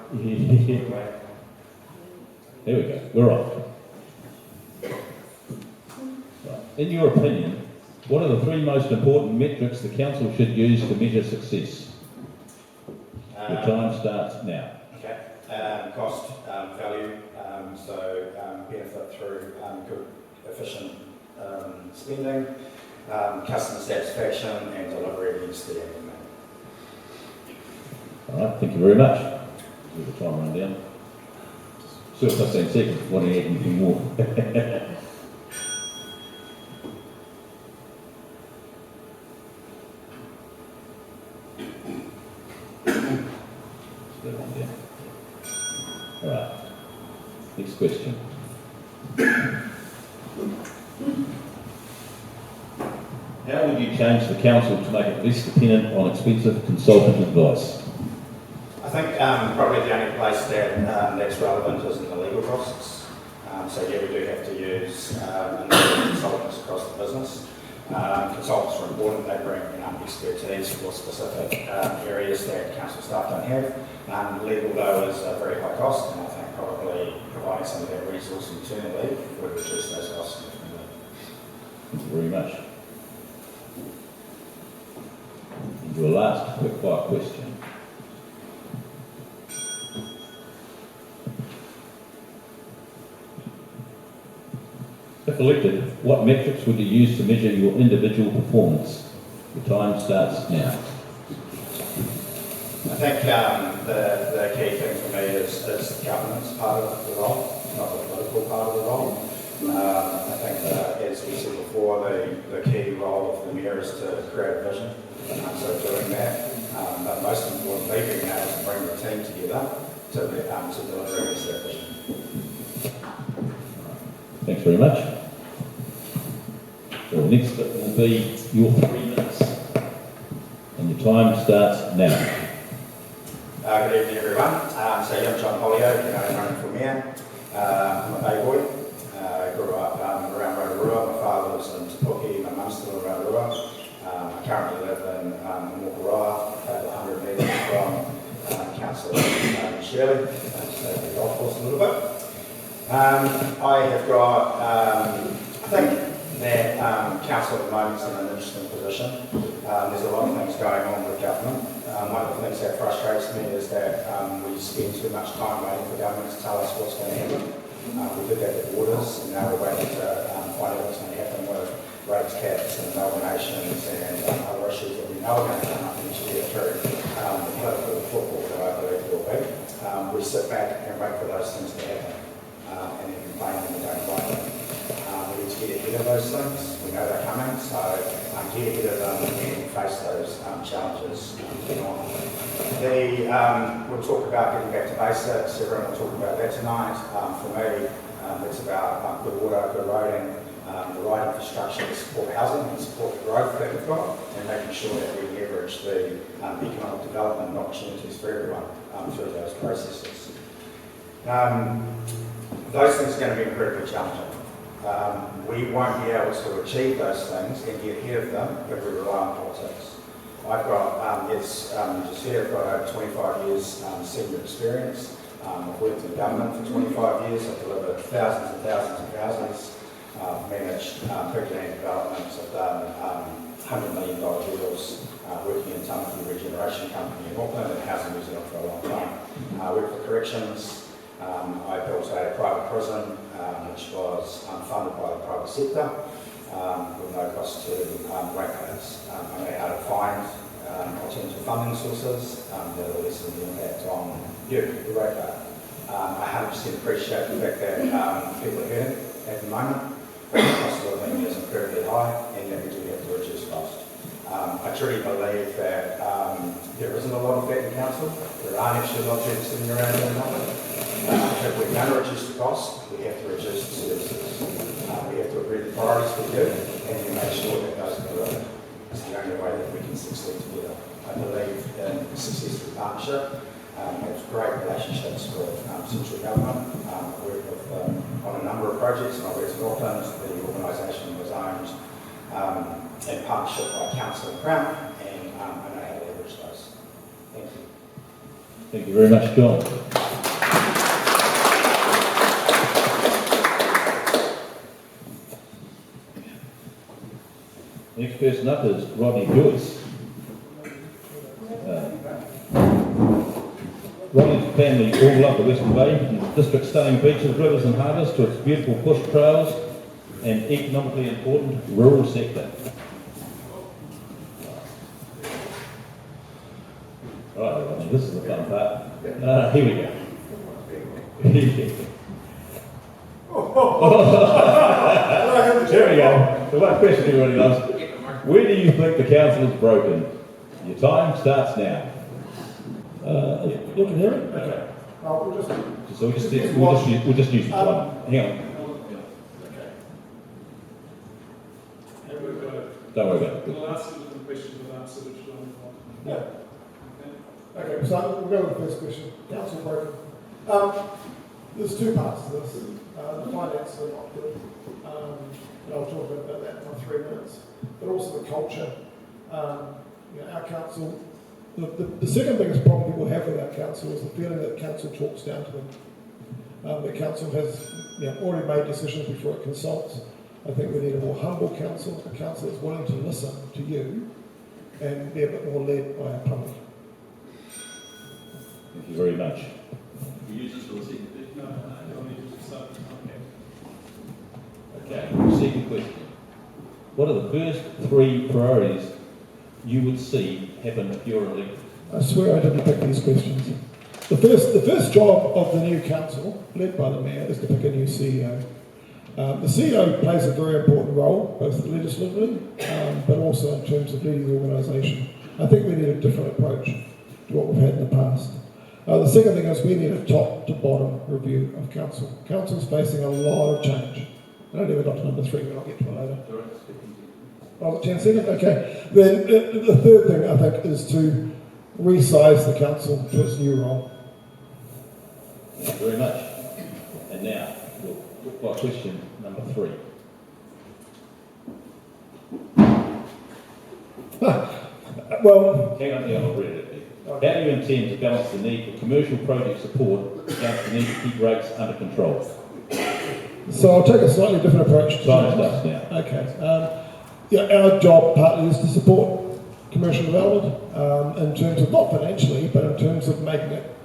There we go, we're on. Right. In your opinion, what are the three most important metrics the council should use to measure success? The time starts now.
Okay. Cost, value, so benefit through good, efficient spending, customer satisfaction and delivery against the agreement.
All right, thank you very much. We'll the time run down. Still 15 seconds, want to add anything more? All right, next question. How would you change the council to make it less dependent on expensive consultant advice?
I think probably the only place that that's relevant is in the legal costs. So yeah, we do have to use consultants across the business. Consultants are important, they bring expertise for specific areas that council staff don't have. Legal though is a very high cost, and I think probably providing some of that resource internally would reduce those costs significantly.
Thank you very much. And your last quick fire question. If elected, what metrics would you use to measure your individual performance? The time starts now.
I think the key thing for me is the governance part of the role, not the political part of the role. I think that, as we said before, the key role of the mayor is to create a vision, so doing that. But most importantly, being able to bring the team together to deliver against that vision.
Thanks very much. So next bit will be your 3 minutes. And your time starts now.
Good good evening everyone. So I'm John Holyoake, I'm running for Mayor. I'm a Bay boy. I grew up around Rotorua. My father lives in Te Puke, my mum's still in Rotorua. I currently live in Mayoralty, about 100 metres from Councillor Shirley, so the golf course a little bit. I have got, I think that council at the moment is in an interesting position. There's a lot of things going on with government. One of the things that frustrates me is that we spend too much time waiting for government to tell us what's going to happen. We did that with waters, and now we're waiting to find out what's going to happen with rates caps and amalgamations and other issues that we know are going to come up next year through the political football that I believe will be. We sit back and wait for those things to happen and then complain when we don't like them. We need to get ahead of those things. We know they're coming, so get ahead of them and face those challenges head on. We'll talk about getting back to basics. Everyone will talk about that tonight. For me, it's about good water, good roading, the right infrastructure to support housing and support the growth that we've got, and making sure that we leverage the economic development and opportunities for everyone through those processes. Those things are going to be incredibly challenging. We won't be able to achieve those things and get ahead of them if we rely on politics. I've got, as you just heard, I've got over 25 years senior experience. I've worked in government for 25 years. I've delivered thousands and thousands and thousands. I've managed big land developments. I've done $100 million deals working in Tamaki Regeneration Company in Auckland and Housing New Zealand for a long time. I worked for corrections. I built a private prison which was funded by the private sector with no cost to ratepayers. I know how to find alternative funding sources that will lessen the impact on you, the ratepayer. I 100% appreciate the fact that people are hurting at the moment. The cost of living is incredibly high and that we do have to reduce cost. I truly believe that there isn't a lot of that in council. There aren't actually a lot of people sitting around doing nothing. If we're going to reduce the cost, we have to reduce the services. We have to agree the priorities we do and then make sure that those are delivered. It's the only way that we can succeed together. I believe in successful partnership. Have great relationships with central government. I work with on a number of projects. When I worked in Auckland, the organisation was owned in partnership by Council and Crown, and I know how to leverage those. Thank you.
Thank you very much, John. Next person up is Rodney Joyce. Rodney's family all love the Western Bay, from the district's stunning beaches, rivers and harbours to its beautiful bush trails and economically important rural sector. Right, Rodney, this is the fun part. Here we go. There we go. The one question everybody loves. Where do you think the council is broken? Your time starts now.
You can hear it? Okay.
So we'll just use the one. Hang on. Don't worry about it.
We'll ask a different question and answer which one we want.
Yeah. Okay, so we'll go with the first question. Council broken. There's two parts to this. The finances are not good. And I'll talk about that in my 3 minutes. But also the culture. Our council, the second biggest problem people have with our council is the feeling that council talks down to them. The council has already made decisions before it consults. I think we need a more humble council, a council that's willing to listen to you and be a bit more led by our public.
Thank you very much.
We use this for the second bit. No, I need to start.
Okay, second question. What are the first 3 priorities you would see happen if you're elected?
I swear I didn't pick these questions. The first job of the new council, led by the mayor, is to pick a new CEO. The CEO plays a very important role, both legislatively, but also in terms of leading the organisation. I think we need a different approach to what we've had in the past. The second thing is we need a top-to-bottom review of council. Council's facing a lot of change. I don't even got to number 3, but I'll get to it later. Oh, 10 seconds? Okay. Then the third thing, I think, is to resize the council to its new role.
Thank you very much. And now, we'll look by question number 3.
Well,
hang on, I'll read it. How do you intend to balance the need for commercial project support against the need to keep rates under control?
so I'll take a slightly different approach to
Time
that.
starts now.
Okay. Yeah, our job partly is to support commercial development in terms of, not financially, but in terms of making it,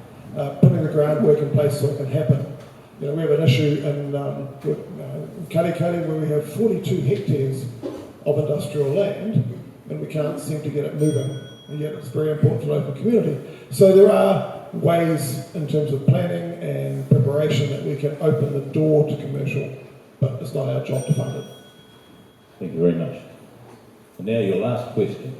putting the groundwork in place so it can happen. You know, we have an issue in Cathi where we have 42 hectares of industrial land and we can't seem to get it moving, and yet it's very important to the local community. So there are ways in terms of planning and preparation that we can open the door to commercial, but it's not our job to fund it.
Thank you very much. And now your last question.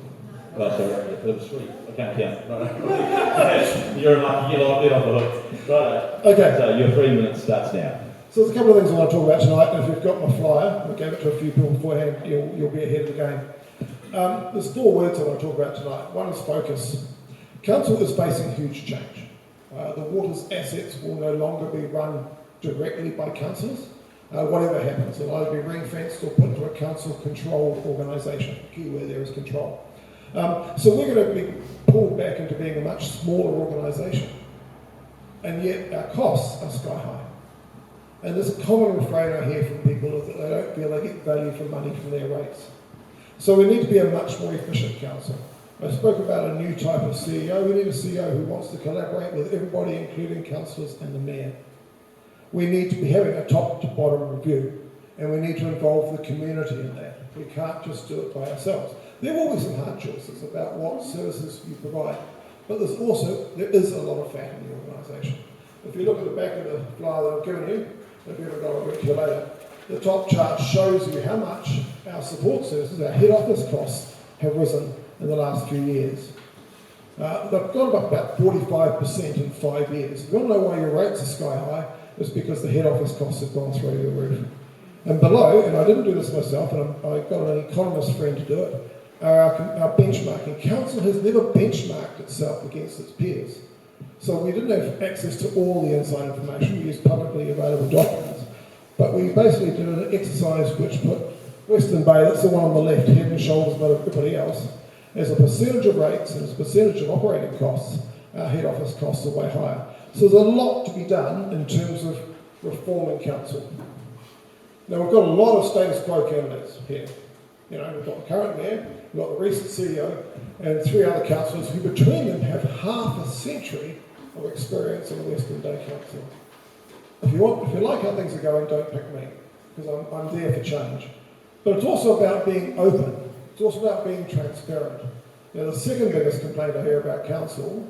Oh, sorry, there was 3. I can't count. Right. You're lucky, you're off the hook. Right.
Okay.
So your 3 minutes starts now.
So there's a couple of things I want to talk about tonight, and if you've got my flyer, I gave it to a few people beforehand, you'll be ahead of the game. There's 4 words I want to talk about tonight. One is focus. Council is facing huge change. The water's assets will no longer be run directly by councillors. Whatever happens, it'll either be ring-fenced or put into a council-controlled organisation. The key word there is control. So we're going to be pulled back into being a much smaller organisation. And yet our costs are sky high. And there's a common refrain I hear from people is that they don't feel they get value for money from their rates. So we need to be a much more efficient council. I spoke about a new type of CEO. We need a CEO who wants to collaborate with everybody, including councillors and the mayor. We need to be having a top to bottom review, and we need to involve the community in that. We can't just do it by ourselves. There will be some hard choices about what services you provide, but there is a lot of fat in the organisation. If you look at the back of the flyer that I've given you, if you ever got it to you later, the top chart shows you how much our support services, our head office costs, have risen in the last few years. They've gone up about 45% in 5 years. If you want to know why your rates are sky high, it's because the head office costs have gone through the roof. And below, and I didn't do this myself, and I got an economist friend to do it, our benchmarking. Council has never benchmarked itself against its peers. So we didn't have access to all the inside information. We used publicly available documents. But we basically did an exercise which put Western Bay, that's the one on the left, head and shoulders above everybody else, as a percentage of rates and as a percentage of operating costs. Our head office costs are way higher. So there's a lot to be done in terms of reforming council. Now we've got a lot of status quo candidates here. You know, we've got the current mayor, we've got the recent CEO, and 3 other councillors who between them have half a century of experience in the Western Bay Council. If you like how things are going, don't pick me, because I'm there for change. But it's also about being open. It's also about being transparent. Now, the second biggest complaint I hear about council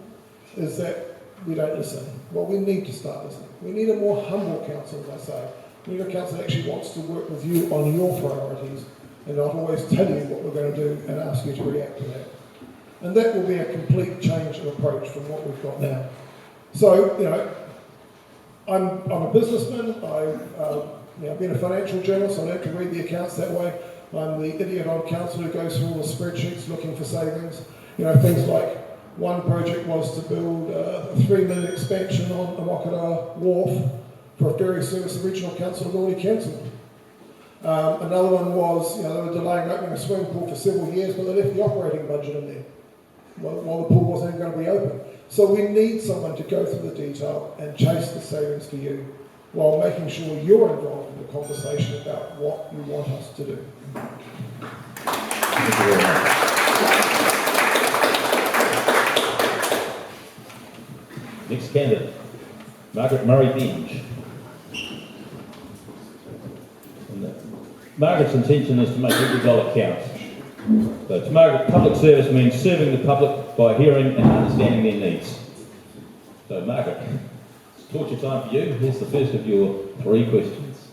is that we don't listen. Well, we need to start listening. We need a more humble council, as I say. We need a council that actually wants to work with you on your priorities and not always tell you what we're going to do and ask you to react to that. And that will be a complete change of approach from what we've got now. So, you know, I'm a businessman. I've been a financial journalist. I learned to read the accounts that way. I'm the idiot on council who goes through all the spreadsheets looking for savings. You know, things like one project was to build a 3 million expansion on the Mokara Wharf for a ferry service the regional council had already cancelled. Another one was, you know, they were delaying opening a swimming pool for several years, but they left the operating budget in there while the pool wasn't even going to be open. So we need someone to go through the detail and chase the savings for you while making sure you're involved in the conversation about what you want us to do.
Thank you very much. Next candidate, Margaret Murray-Benge. Margaret's intention is to make every dollar count. So to Margaret, public service means serving the public by hearing and understanding their needs. So Margaret, it's torture time for you. Here's the first of your 3 questions.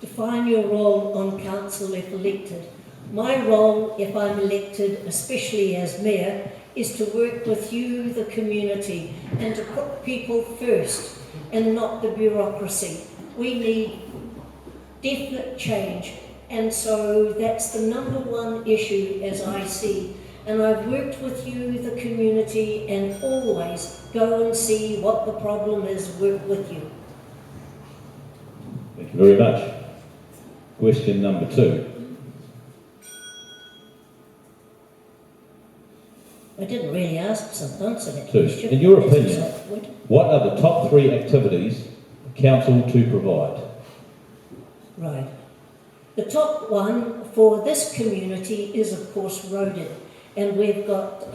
Define your role on council if elected. My role, if I'm elected, especially as mayor, is to work with you, the community, and to put people first and not the bureaucracy. We need definite change, and so that's the number 1 issue as I see. and I've worked with you, the community, and always go and see what the problem is, work with you.
Thank you very much. Question number 2.
I didn't really answer that
2.
question.
In your opinion, what are the top 3 activities for council to provide?
Right. The top one for this community is, of course, roading. And we've got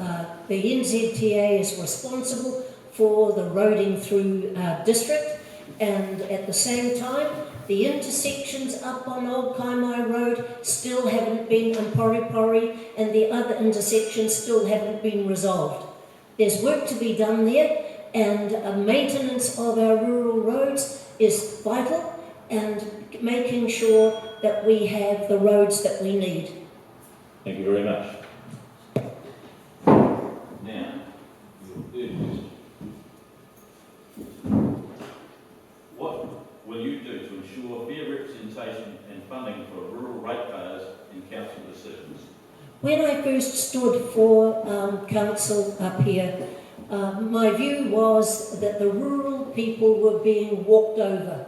the NZTA is responsible for the roading through our district. And at the same time, the intersections up on Old Kaimai Road still haven't been, and Poripori, and the other intersections still haven't been resolved. There's work to be done there, and maintenance of our rural roads is vital, and making sure that we have the roads that we need.
Thank you very much. Now, your third question. What will you do to ensure fair representation and funding for rural ratepayers in council decisions?
When I first stood for council up here, my view was that the rural people were being walked over,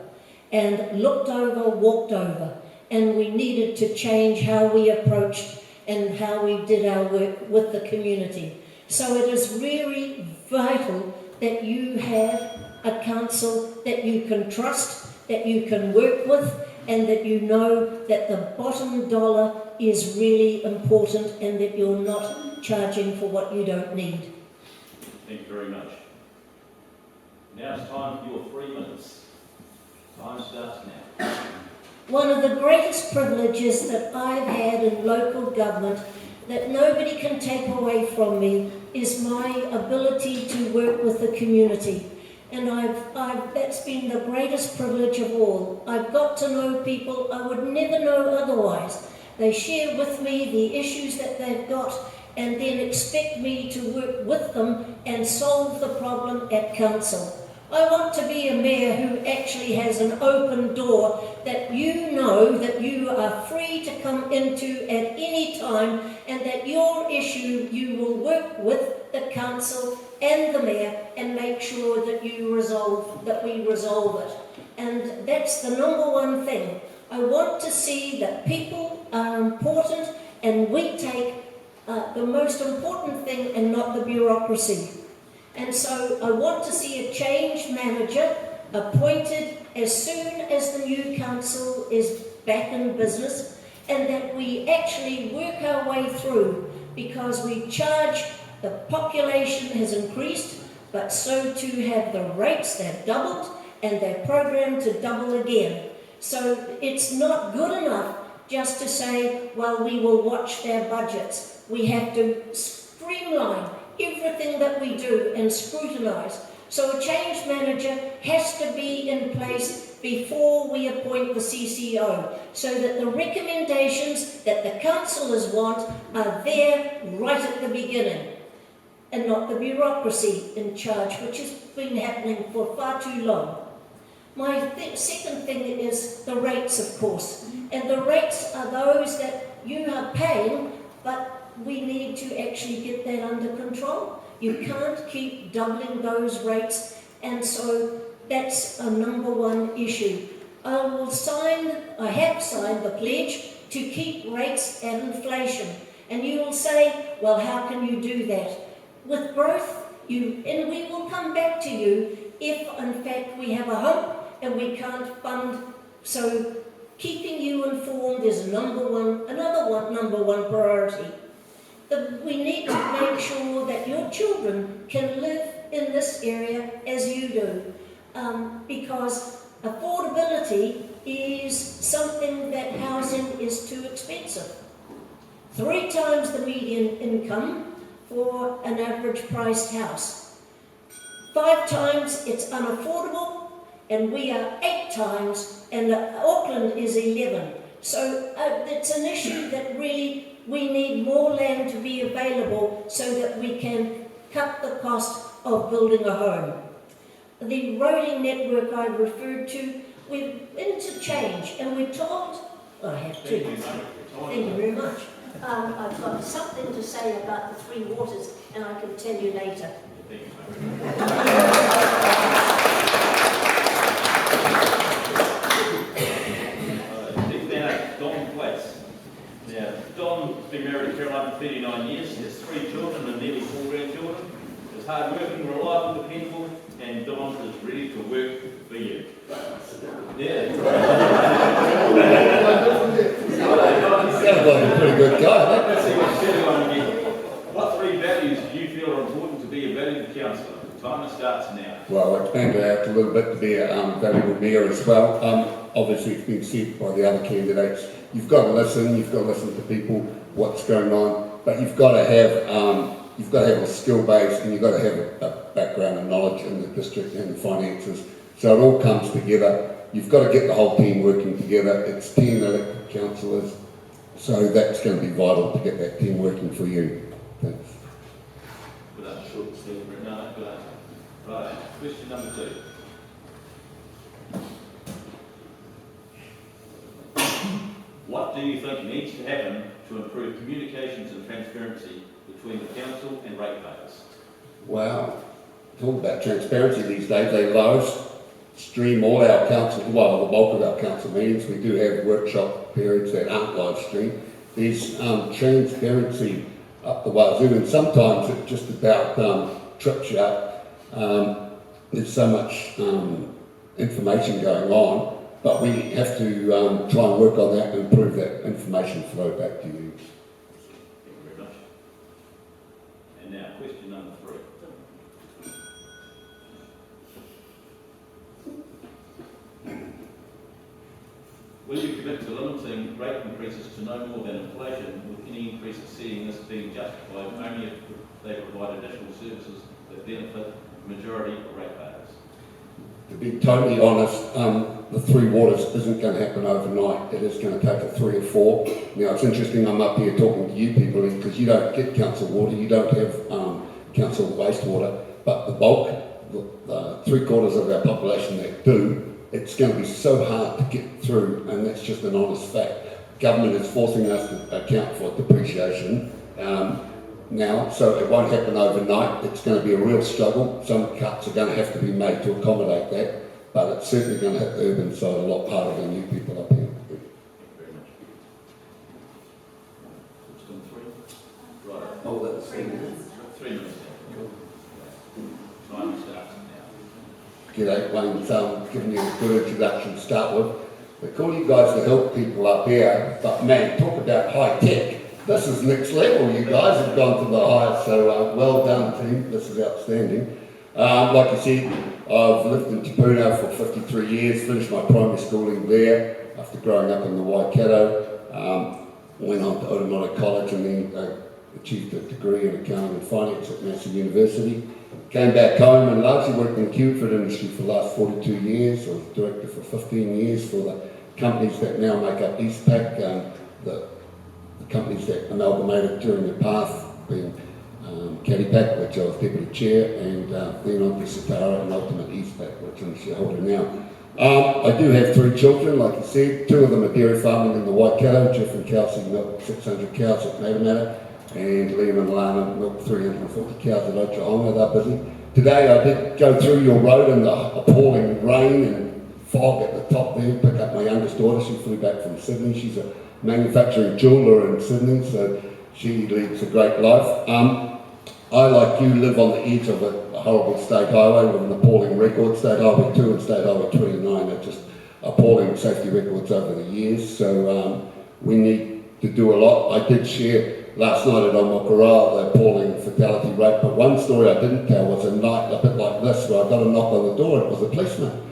and looked over, walked over, and we needed to change how we approached and how we did our work with the community. So it is really vital that you have a council that you can trust, that you can work with, and that you know that the bottom dollar is really important and that you're not charging for what you don't need.
Thank you very much. Now it's time for your 3 minutes. Time starts now.
One of the greatest privileges that I've had in local government that nobody can take away from me is my ability to work with the community. And that's been the greatest privilege of all. I've got to know people I would never know otherwise. They share with me the issues that they've got and then expect me to work with them and solve the problem at council. I want to be a mayor who actually has an open door that you know that you are free to come into at any time, and that your issue you will work with the council and the mayor and make sure that we resolve it. And that's the number one thing. I want to see that people are important and we take the most important thing and not the bureaucracy. And so I want to see a change manager appointed as soon as the new council is back in business, and that we actually work our way through, because we charge, the population has increased, but so too have the rates. They've doubled and they're programmed to double again. So it's not good enough just to say, well, we will watch their budgets. We have to streamline everything that we do and scrutinise. So a change manager has to be in place before we appoint the CCO, so that the recommendations that the councillors want are there right at the beginning, and not the bureaucracy in charge, which has been happening for far too long. My second thing is the rates, of course, and the rates are those that you are paying, but we need to actually get that under control. You can't keep doubling those rates, and so that's a number one issue. I have signed the pledge to keep rates at inflation, and you will say, well, how can you do that? With growth, and we will come back to you if in fact we have a hump and we can't fund. So keeping you informed is another number one priority. We need to make sure that your children can live in this area as you do, because affordability is something that housing is too expensive. 3 times the median income for an average priced house. 5 times it's unaffordable, and we are 8 times, and Auckland is 11. So it's an issue that really we need more land to be available so that we can cut the cost of building a home. The roading network I referred to, we're into change, and we're told, I have to. Thank you very much. I've got something to say about the Three Waters, and I can tell you later.
Don Thwaites. Now, Don's been married to Caroline for 39 years. He has 3 children and nearly 4 grandchildren. He's hard-working, reliable, dependable, and Don is ready to work for you. Yeah.
Sounds like a pretty good guy.
What 3 values do you feel are important to be a valued councillor? Time starts now.
Well, I'll expand it out a little bit to be a valuable mayor as well. Obviously, it's been said by the other candidates. You've got to listen to people, what's going on, but you've got to have a skill base, and you've got to have a background and knowledge in the district and the finances. So it all comes together. You've got to get the whole team working together. It's 10 elected councillors, so that's going to be vital to get that team working for you. Thanks.
Good answer. Short, good answer. Right, question number 2. What do you think needs to happen to improve communications and transparency between the council and ratepayers?
Well, talk about transparency these days. They live stream all our council, well, the bulk of our council meetings. We do have workshop periods that aren't live streamed. There's transparency up the wazoo, and sometimes it just about trips you up. There's so much information going on, but we have to try and work on that and improve that information flow back to you.
Thank you very much. And now, question number 3. Will you commit to limiting rate increases to no more than inflation, with any increases seeing this being justified only if they provide additional services that benefit the majority of ratepayers?
To be totally honest, the Three Waters isn't going to happen overnight. It is going to take a 3 or 4. Now, it's interesting I'm up here talking to you people because you don't get council water, you don't have council wastewater, but the bulk, the 3/4 of our population that do, it's going to be so hard to get through, and that's just an honest fact. Government is forcing us to account for depreciation now, so it won't happen overnight. It's going to be a real struggle. Some cuts are going to have to be made to accommodate that, but it's certainly going to hit the urban side a lot harder than you people up here.
Thank you very much. Question 3. Right.
Oh, that's
3 minutes. 3 minutes. Time starts now.
G'day, Wayne's giving you a good introduction to start with. We call you guys to help people up here, but man, talk about high tech. This is next level. You guys have gone to the highest, so well done, team. This is outstanding. Like you said, I've lived in Te Puna for 53 years, finished my primary schooling there after growing up in the Waikato. Went on to Otamoto College and then achieved a degree in accounting and finance at Massey University. Came back home and largely worked in the kiwi fruit industry for the last 42 years. I was director for 15 years for the companies that now make up Eastpac, the companies that amalgamated during the path, being Cathi Barker, which I was deputy chair, and then on to Satara and ultimately Eastpac, which I'm a shareholder now. I do have 3 children, like you said. 2 of them are dairy farming in the Waikato. Jeff and Kelsey milk 600 cows at Mayoralty, and Liam and Lana milk 350 cows at Oklahoma. They're busy. Today I did go through your road in the appalling rain and fog at the top there, pick up my youngest daughter. She flew back from Sydney. She's a manufacturing jeweller in Sydney, so she leads a great life. I, like you, live on the edge of a horrible state highway with an appalling record. State Highway 2 and State Highway 29 are just appalling safety records over the years, so we need to do a lot. I did share last night at Omokara the appalling fatality rate, but one story I didn't tell was a night a bit like this where I got a knock on the door. It was a policeman.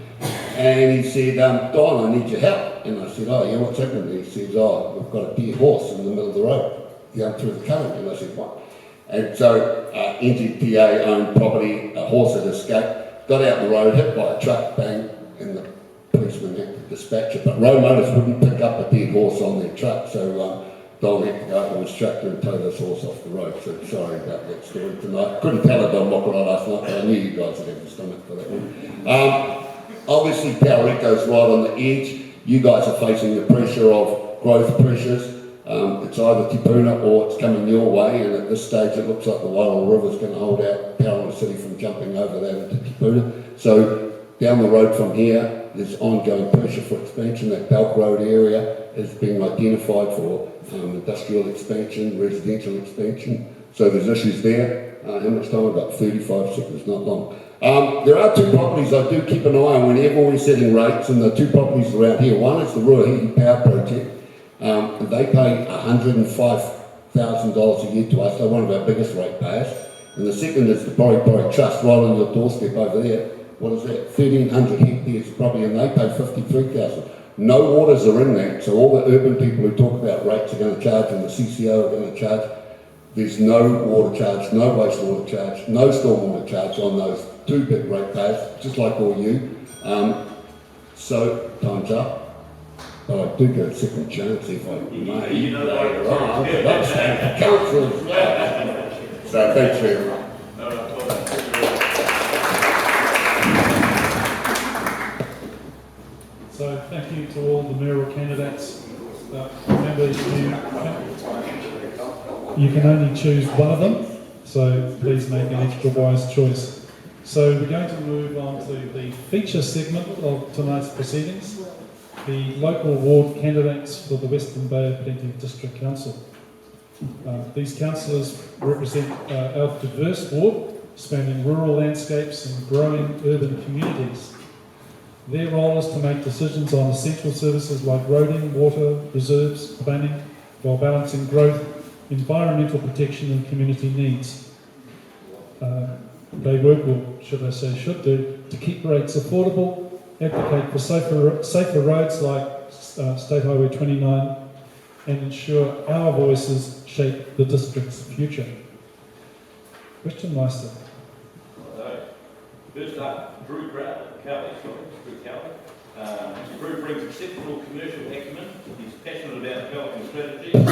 And he said, Don, I need your help. And I said, oh yeah, what's happened? And he says, oh, we've got a dead horse in the middle of the road, going through the current. And I said, what? And so NGTA owned property, a horse had escaped, got out the road, hit by a truck, bang, and the policeman had to dispatch it. But road motors wouldn't pick up a dead horse on their truck, so Don had to go up on his tractor and tow this horse off the road. So sorry about that story tonight. Couldn't tell it on Mokara last night, but I knew you guys would have the stomach for that one. Obviously, Tauriko's right on the edge. You guys are facing the pressure of growth pressures. It's It's either Te Puna or it's coming your way, and at this stage it looks like the Wairoa River's going to hold out Parallel City from jumping over that into Te Puna. So down the road from here, there's ongoing pressure for expansion. That Belk Road area is being identified for industrial expansion, residential expansion. So there's issues there. How much time? About 35 seconds, not long. There are two properties I do keep an eye on whenever we're setting rates, and the two properties around here. One is the Ruahine Power Project. And they pay $105,000 a year to us. They're one of our biggest ratepayers. And the second is the Pori Trust, right on your doorstep over there. What is that? 1,300 hectares of property, and they pay $53,000. No waters are in that, so all the urban people who talk about rates are going to charge, and the CCO are going to charge. There's no water charge, no wastewater charge, no stormwater charge on those two big ratepayers, just like all you. So, time's up. But I do get a second chance if I may later on, but I'm staying for council as well. So thanks very much.
So thank you to all the mayoral candidates. Remember, you can only choose one of them, so please make an extra wise choice. So we're going to move on to the feature segment of tonight's proceedings. The local ward candidates for the Western Bay of Plenty District Council. These councillors represent our diverse ward, spanning rural landscapes and growing urban communities. Their role is to make decisions on essential services like roading, water, reserves, planning, while balancing growth, environmental protection and community needs. They work, or should I say should do, to keep rates affordable, advocate for safer roads like State Highway 29, and ensure our voices shape the district's future. Question Meister.
First up, Cowley. Drew brings exceptional commercial acumen. He's passionate about developing strategies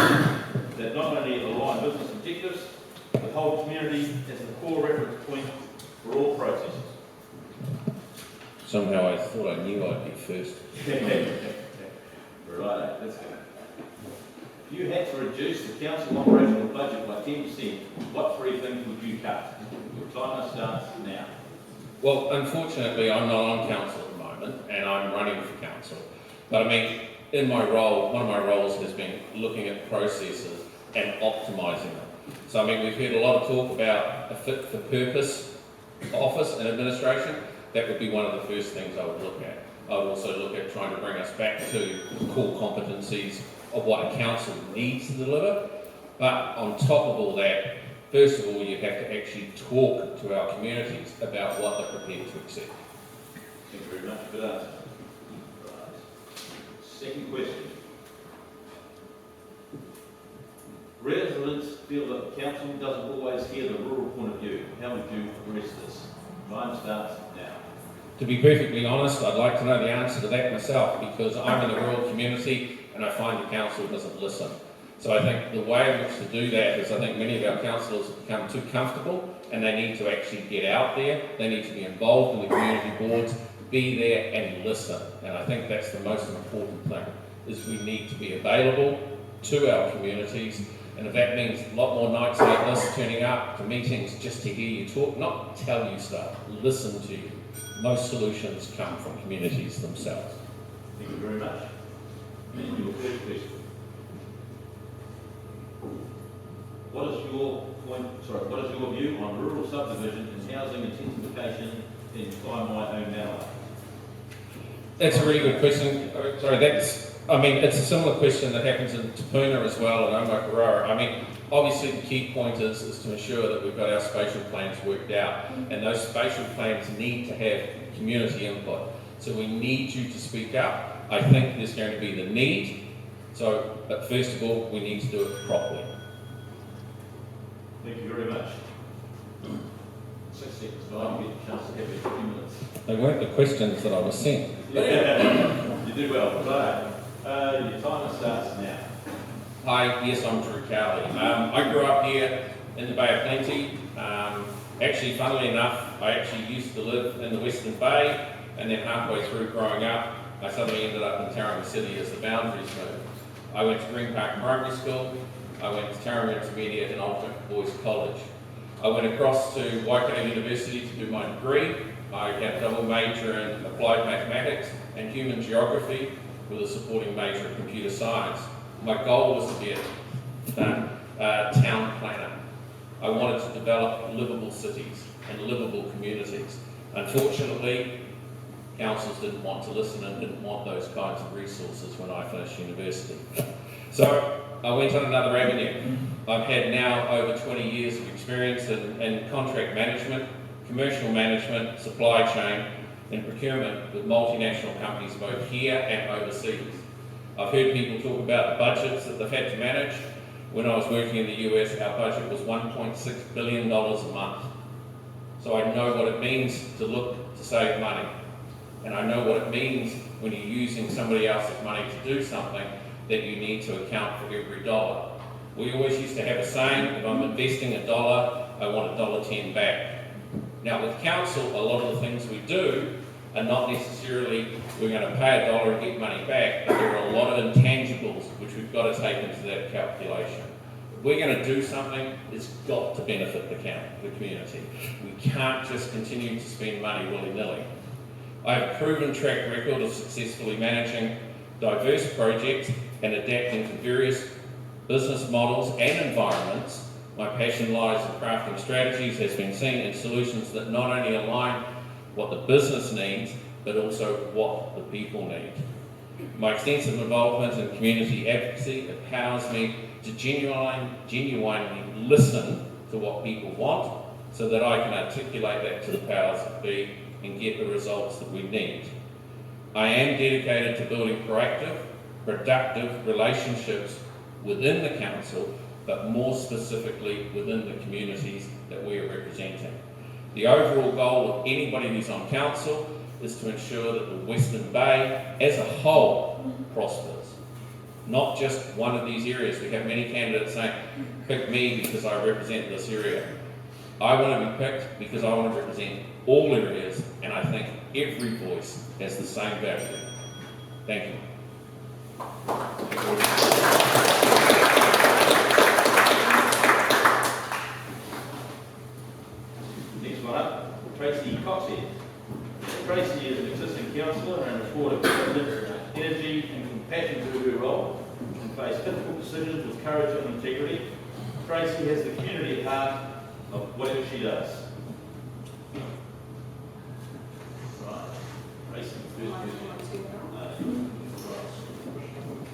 that not only align business objectives, but hold community as the core reference point for all processes.
Somehow I thought I knew I'd be first.
Right, let's go. If you had to reduce the council operational budget by 10%, what three things would you cut? Your timer starts now.
Well, unfortunately, I'm not on council at the moment, and I'm running for council. But I mean, in my role, one of my roles has been looking at processes and optimising them. So I mean, we've heard a lot of talk about a fit-for-purpose office and administration. That would be one of the first things I would look at. I would also look at trying to bring us back to core competencies of what a council needs to deliver. But on top of all that, first of all, you have to actually talk to our communities about what they're prepared to accept.
Thank you very much for that. Right. Second question. Residents feel that the council doesn't always hear the rural point of view. How would you address this? Time starts now.
To be perfectly honest, I'd like to know the answer to that myself, because I'm in a rural community and I find the council doesn't listen. So I think the way in which to do that is I think many of our councillors have become too comfortable and they need to actually get out there, they need to be involved in the community boards, be there and listen. And I think that's the most important thing, is we need to be available to our communities, and if that means a lot more nights like this, turning up to meetings just to hear you talk, not tell you stuff, listen to you. Most solutions come from communities themselves.
Thank you very much. And your first question. What is your view on rural subdivision and housing intensification in Kaimai O'Malley?
That's a really good question. It's a similar question that happens in Te Puna as well and Omakoroa. I mean, obviously the key point is to ensure that we've got our spatial plans worked out, and those spatial plans need to have community input. So we need you to speak up. I think there's going to be the need. But first of all, we need to do it properly.
Thank you very much. 6 seconds, but I'll get a chance to have you 3 minutes.
They weren't the questions that I was sent.
Yeah, you did well. Right. Your timer starts now.
Hi, yes, I'm Drew Cowley. I grew up here in the Bay of Plenty. Actually, funnily enough, I actually used to live in the Western Bay, and then halfway through growing up, I suddenly ended up in Tauranga City as the boundaries moved.
I went to Green Park Primary School, I went to Taramara Intermediate and Ultimate Boys College. I went across to Waikato University to do my degree. I had a double major in applied mathematics and human geography with a supporting major in computer science. My goal was to be a town planner. I wanted to develop livable cities and livable communities. Unfortunately, councils didn't want to listen and didn't want those kinds of resources when I finished university. So I went on another avenue. I've had now over 20 years of experience in contract management, commercial management, supply chain and procurement with multinational companies both here and overseas. I've heard people talk about the budgets that they've had to manage. When I was working in the US, our budget was $1.6 billion a month. So I know what it means to look to save money. And I know what it means when you're using somebody else's money to do something that you need to account for every dollar. We always used to have a saying, if I'm investing $1, I want $1.10 back. Now with council, a lot of the things we do are not necessarily we're going to pay $1 and get money back, but there are a lot of intangibles which we've got to take into that calculation. If we're going to do something, it's got to benefit the community. We can't just continue to spend money willy-nilly. I have a proven track record of successfully managing diverse projects and adapting to various business models and environments. My passion lies in crafting strategies has been seen in solutions that not only align what the business needs, but also what the people need. My extensive involvement in community advocacy empowers me to genuinely listen to what people want so that I can articulate that to the powers that be and get the results that we need. I am dedicated to building proactive, productive relationships within the council, but more specifically within the communities that we are representing. The overall goal of anybody who's on council is to ensure that the Western Bay as a whole prospers. Not just one of these areas. We have many candidates saying, pick me because I represent this area. I want to be picked because I want to represent all areas, and I think every voice has the same value. Thank you.
Next one up, Tracey Coxhead. Tracey is an existing councillor and has brought a commitment, energy and compassion to her role and faced difficult decisions with courage and integrity. Tracey has the community at heart of whatever she does. Right. Tracey, first question.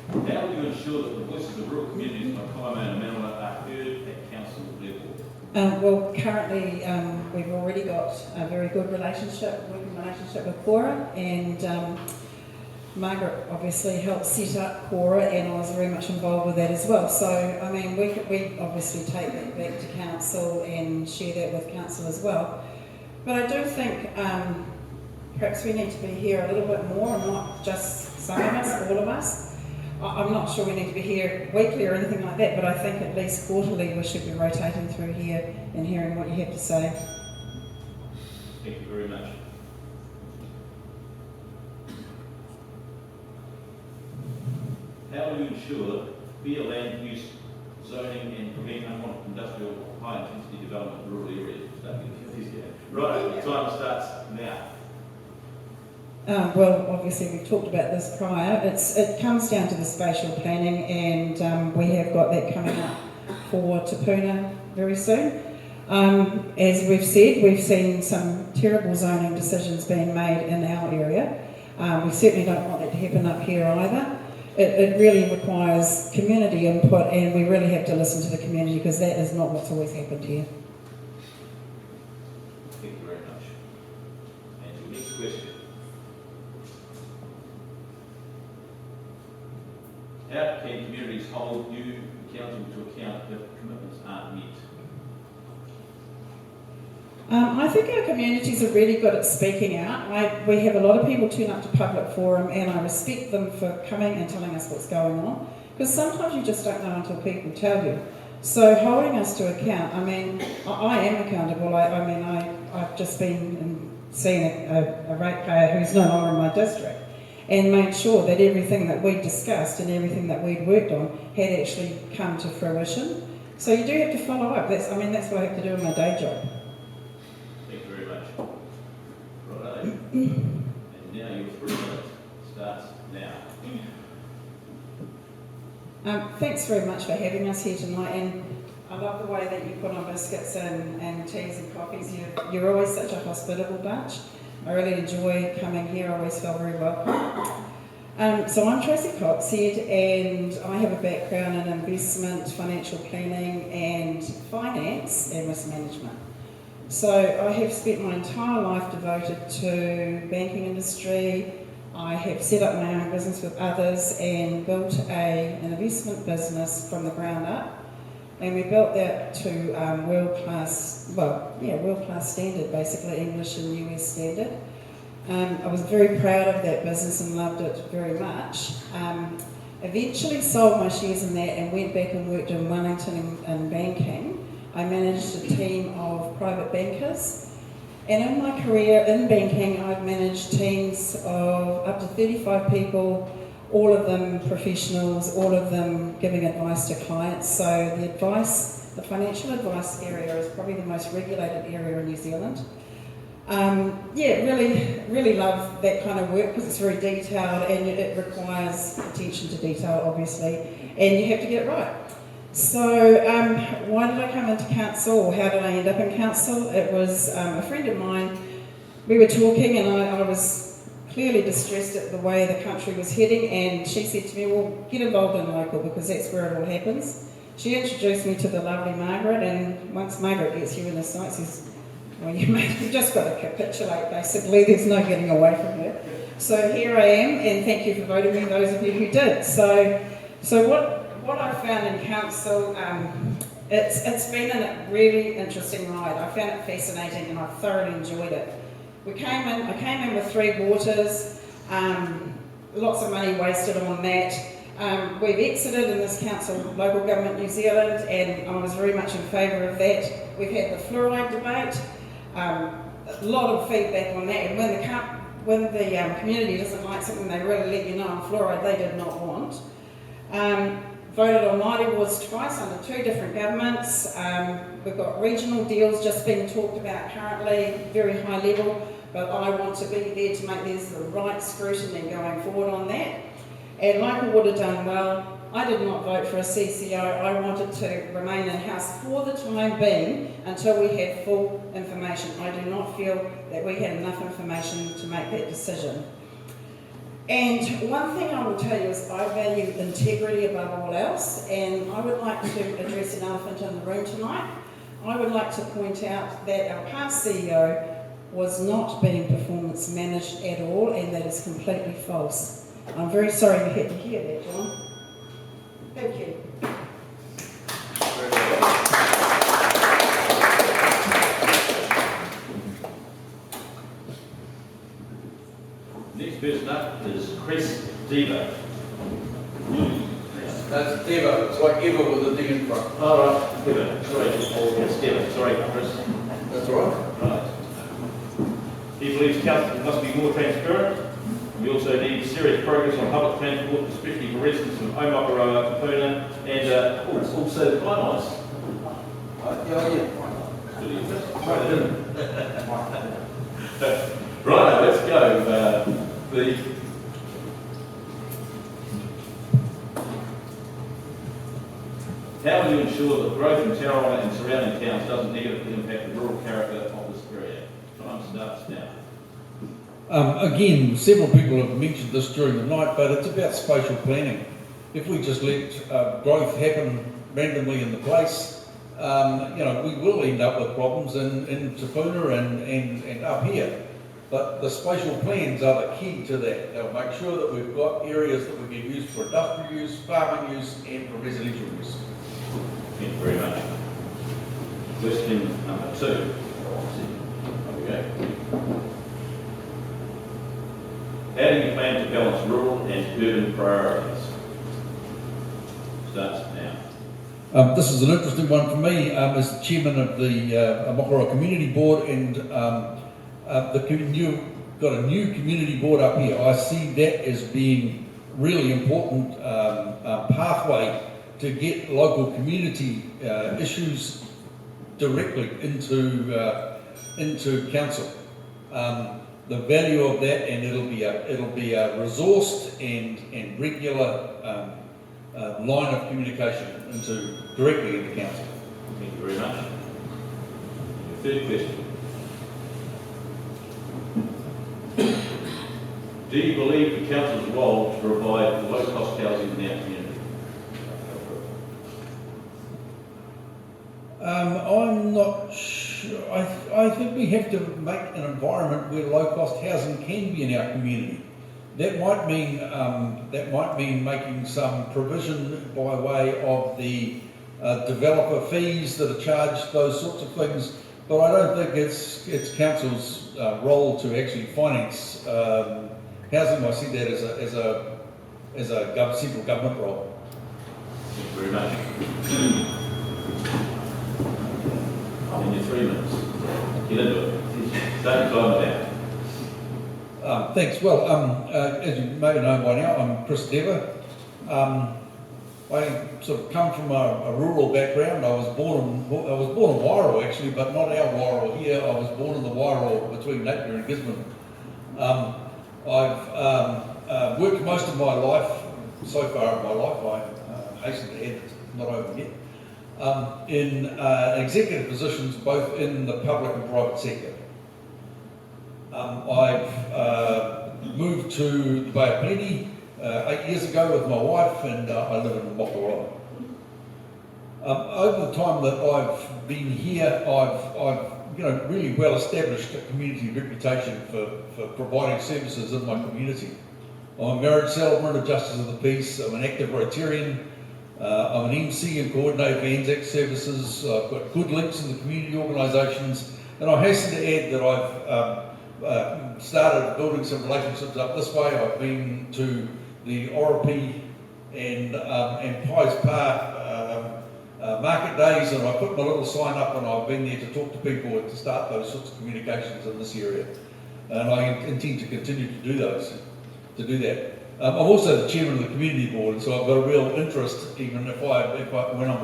How will you ensure that the voices of rural communities like Kaimai and Manuka are heard at council level?
Well, currently we've already got a very good working relationship with Cora, and Margaret obviously helped set up Cora, and I was very much involved with that as well. So, I mean, we obviously take that back to council and share that with council as well. But I do think perhaps we need to be here a little bit more, and not just some of us, all of us. I'm not sure we need to be here weekly or anything like that, but I think at least quarterly we should be rotating through here and hearing what you have to say.
Thank you very much. How will you ensure fair land use, zoning and prevent unwanted industrial high intensity development in rural areas? Right, the time starts now.
Well, obviously we've talked about this prior. It comes down to the spatial planning, and we have got that coming up for Te Puna very soon. As we've said, we've seen some terrible zoning decisions being made in our area. We certainly don't want that to happen up here either. It really requires community input, and we really have to listen to the community, because that is not what's always happened here.
Thank you very much. And your next question. How can communities hold you council to account if commitments aren't met?
I think our communities are really good at speaking out. We have a lot of people turn up to public forum, and I respect them for coming and telling us what's going on, because sometimes you just don't know until people tell you. So holding us to account, I mean, I am accountable. I've just been and seen a ratepayer who's no longer in my district, and made sure that everything that we'd discussed and everything that we'd worked on had actually come to fruition. So you do have to follow up. That's what I have to do in my day job.
Thank you very much. Righto. And now your 3 minutes starts now.
Thanks very much for having us here tonight, and I love the way that you put on biscuits and teas and coffees. You're always such a hospitable bunch. I really enjoy coming here. I always feel very welcome. So I'm Tracey Coxhead, and I have a background in investment, financial planning and finance and risk management. So I have spent my entire life devoted to banking industry. I have set up my own business with others and built an investment business from the ground up. And we built that to world-class standard, basically English and US standard. I was very proud of that business and loved it very much. Eventually sold my shares in that and went back and worked in Wellington in banking. I managed a team of private bankers. And in my career in banking, I've managed teams of up to 35 people, all of them professionals, all of them giving advice to clients. So the financial advice area is probably the most regulated area in New Zealand. Really love that kind of work because it's very detailed and it requires attention to detail, obviously, and you have to get it right. So why did I come into council? How did I end up in council? It was a friend of mine. We were talking and I was clearly distressed at the way the country was heading, and she said to me, well, get involved in local because that's where it all happens. She introduced me to the lovely Margaret, and once Margaret gets you in the sight, says, well, you've just got to capitulate, basically. There's no getting away from her. So here I am, and thank you for voting me, those of you who did. So what I found in council, it's been a really interesting ride. I found it fascinating and I thoroughly enjoyed it. I came in with 3 waters, lots of money wasted on that. We've exited in this council, local government New Zealand, and I was very much in favour of that. We've had the fluoride debate, a lot of feedback on that, and when the community doesn't like something, they really let you know on fluoride they did not want. Voted on night awards twice under 2 different governments. We've got regional deals just being talked about currently, very high level, but I want to be there to make the right scrutiny going forward on that. And local would have done well. I did not vote for a CCO. I wanted to remain in-house for the time being until we had full information. I do not feel that we had enough information to make that decision. And one thing I will tell you is I value integrity above all else, and I would like to address an elephant in the room tonight. I would like to point out that our past CEO was not being performance managed at all, and that is completely false. I'm very sorry you had to hear that, John. Thank you.
Next person up is Chris Diva.
That's Diva. It's like Eva with a D in front.
All right, Diva. Sorry, it's Diva. Sorry, Chris.
That's all right.
Right. He believes council must be more transparent. We also need serious progress on public transport, especially for residents of Omakoroa, Kapuna, and also the Kaimais. Right, let's go. How will you ensure that growth in Tauranga and surrounding towns doesn't negatively impact the rural character of this area? Time starts now.
Again, several people have mentioned this during the night, but it's about spatial planning. If we just let growth happen randomly in the place, we will end up with problems in Tapuna and up here. But the spatial plans are the key to that. They'll make sure that we've got areas that we can use for industrial use, farming use, and for residential use.
Thank you very much. Question number 2. There we go. How do you plan to balance rural and urban priorities? Starts now.
This is an interesting one for me as the chairman of the Mokoro Community Board, and the new got a new community board up here. I see that as being really important pathway to get local community issues directly into council. The value of that, and it'll be a resourced and regular line of communication directly into council.
Thank you very much. Third question. Do you believe the council's role to provide low-cost housing in our community?
I'm not sure. I think we have to make an environment where low-cost housing can be in our community. That might mean making some provision by way of the developer fees that are charged, those sorts of things. But I don't think it's council's role to actually finance housing. I see that as a central government role.
Thank you very much. In your 3 minutes. Get into it. Don't time it out.
Thanks. Well, as you may know by now, I'm Chris Dever. I sort of come from a rural background. I was born in Wairau actually, but not our Wairau here. I was born in the Wairau between Napier and Gisborne. I've worked most of my life, so far in my life, I hasten to add, it's not over yet, in executive positions both in the public and private sector. I've moved to the Bay of Plenty 8 years ago with my wife, and I live in Mayoralty. Over the time that I've been here, I've really well established a community reputation for providing services in my community. I'm a married celebrant, a Justice of the Peace, I'm an active Rotarian, I'm an MC and coordinator for Anzac services, I've got good links in the community organisations, and I hasten to add that I've started building some relationships up this way. I've been to the Oropi and Pies Park market days, and I put my little sign up, and I've been there to talk to people and to start those sorts of communications in this area, and I intend to continue to do that. I'm also the chairman of the community board, and so I've got a real interest, even when I'm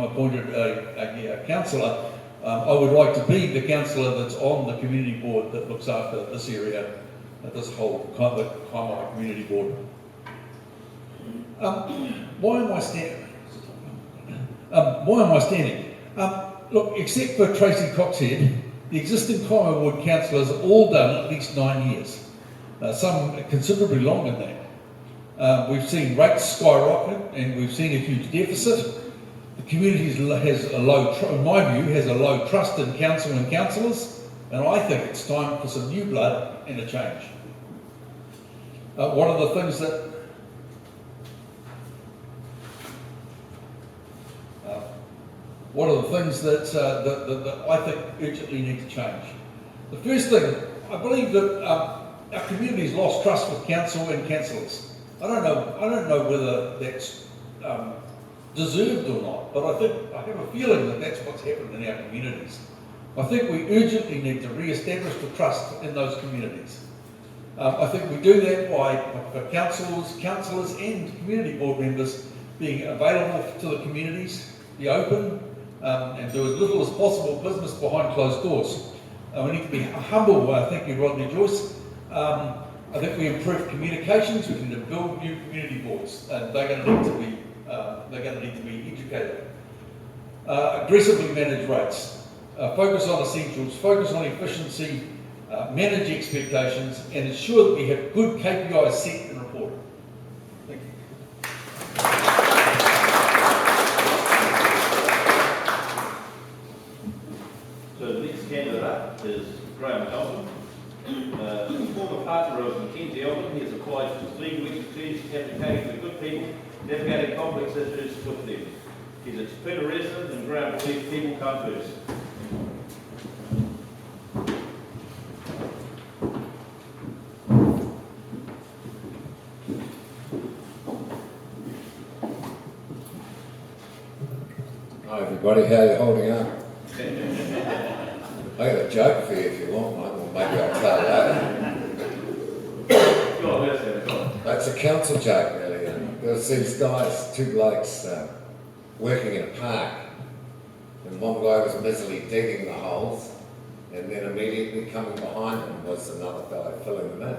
appointed a councillor, I would like to be the councillor that's on the community board that looks after this area, this whole Kaimai community board. Why am I standing? Look, except for Tracey Coxhead, the existing Kaimai ward councillors have all done at least 9 years. Some considerably longer than that. We've seen rates skyrocket, and we've seen a huge deficit. The community has a low, in my view, has a low trust in council and councillors, and I think it's time for some new blood and a change. What are the things that I think urgently need to change? The first thing, I believe that our community's lost trust with council and councillors. I don't know whether that's deserved or not, but I have a feeling that that's what's happened in our communities. I think we urgently need to re-establish the trust in those communities. I think we do that by councillors and community board members being available to the communities, be open, and do as little as possible business behind closed doors. We need to be humble. Thank you, Rodney Joyce. I think we improve communications. We need to build new community boards, and they're going to need to be educated. Aggressively manage rates. Focus on essentials. Focus on efficiency. Manage expectations, and ensure that we have good KPIs set and reported. Thank you.
So the next candidate up is Graeme Elvin. Former partner of Mackenzie Elvin, he has applied for legal expertise, advocating for good people, navigating complex issues with them. He's a Te resident, and Graeme believes people come first.
Hi everybody, how are you holding up? I got a joke for you if you want one, or maybe I'll tell later. It's a council joke, really. There's these guys, two blokes, working in a park, and one guy was busily digging the holes, and then immediately coming behind them was another fellow filling them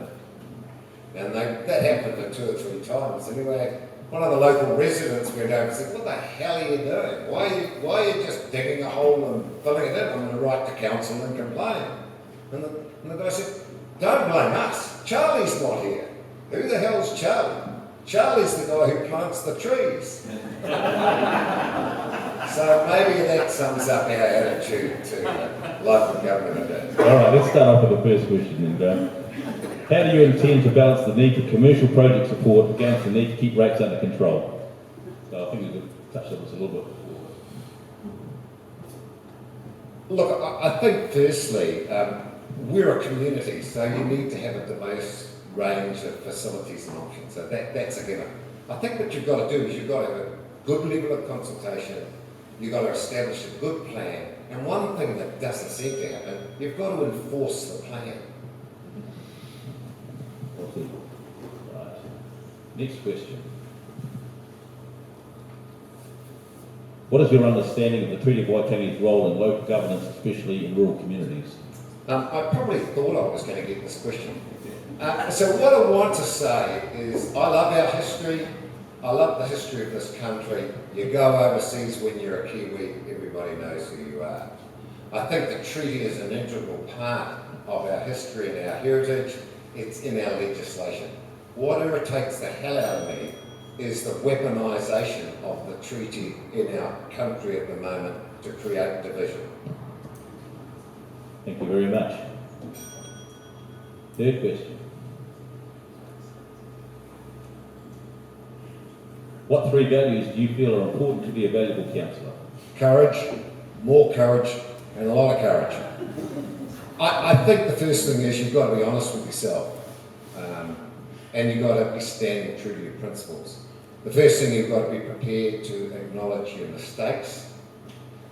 in. And that happened 2 or 3 times. Anyway, one of the local residents went over and said, "What the hell are you doing? Why are you just digging a hole and filling it in? I'm going to write to council and complain." And the guy said, "Don't blame us. Charlie's not here." "Who the hell's Charlie?" "Charlie's the guy who plants the trees." So maybe that sums up our attitude to local government.
All right, let's start off with the first question then, Graham. How do you intend to balance the need for commercial project support against the need to keep rates under control? So I think we've touched on this a little bit before.
Look, I think firstly, we're a community, so you need to have a diverse range of facilities and options. So that's a given. I think what you've got to do is you've got to have a good level of consultation, you've got to establish a good plan, and one thing that doesn't seem to happen, you've got to enforce the plan.
Right. Next question. What is your understanding of the Treaty of Waitangi's role in local governance, especially in rural communities?
I probably thought I was going to get this question. So what I want to say is I love our history. I love the history of this country. You go overseas when you're a Kiwi, everybody knows who you are. I think the treaty is an integral part of our history and our heritage. It's in our legislation. What irritates the hell out of me is the weaponisation of the treaty in our country at the moment to create division.
Thank you very much. Third question. What 3 values do you feel are important to be a valuable councillor?
Courage, more courage, and a lot of courage. I think the first thing is you've got to be honest with yourself, and you've got to be standing true to your principles. The first thing, you've got to be prepared to acknowledge your mistakes,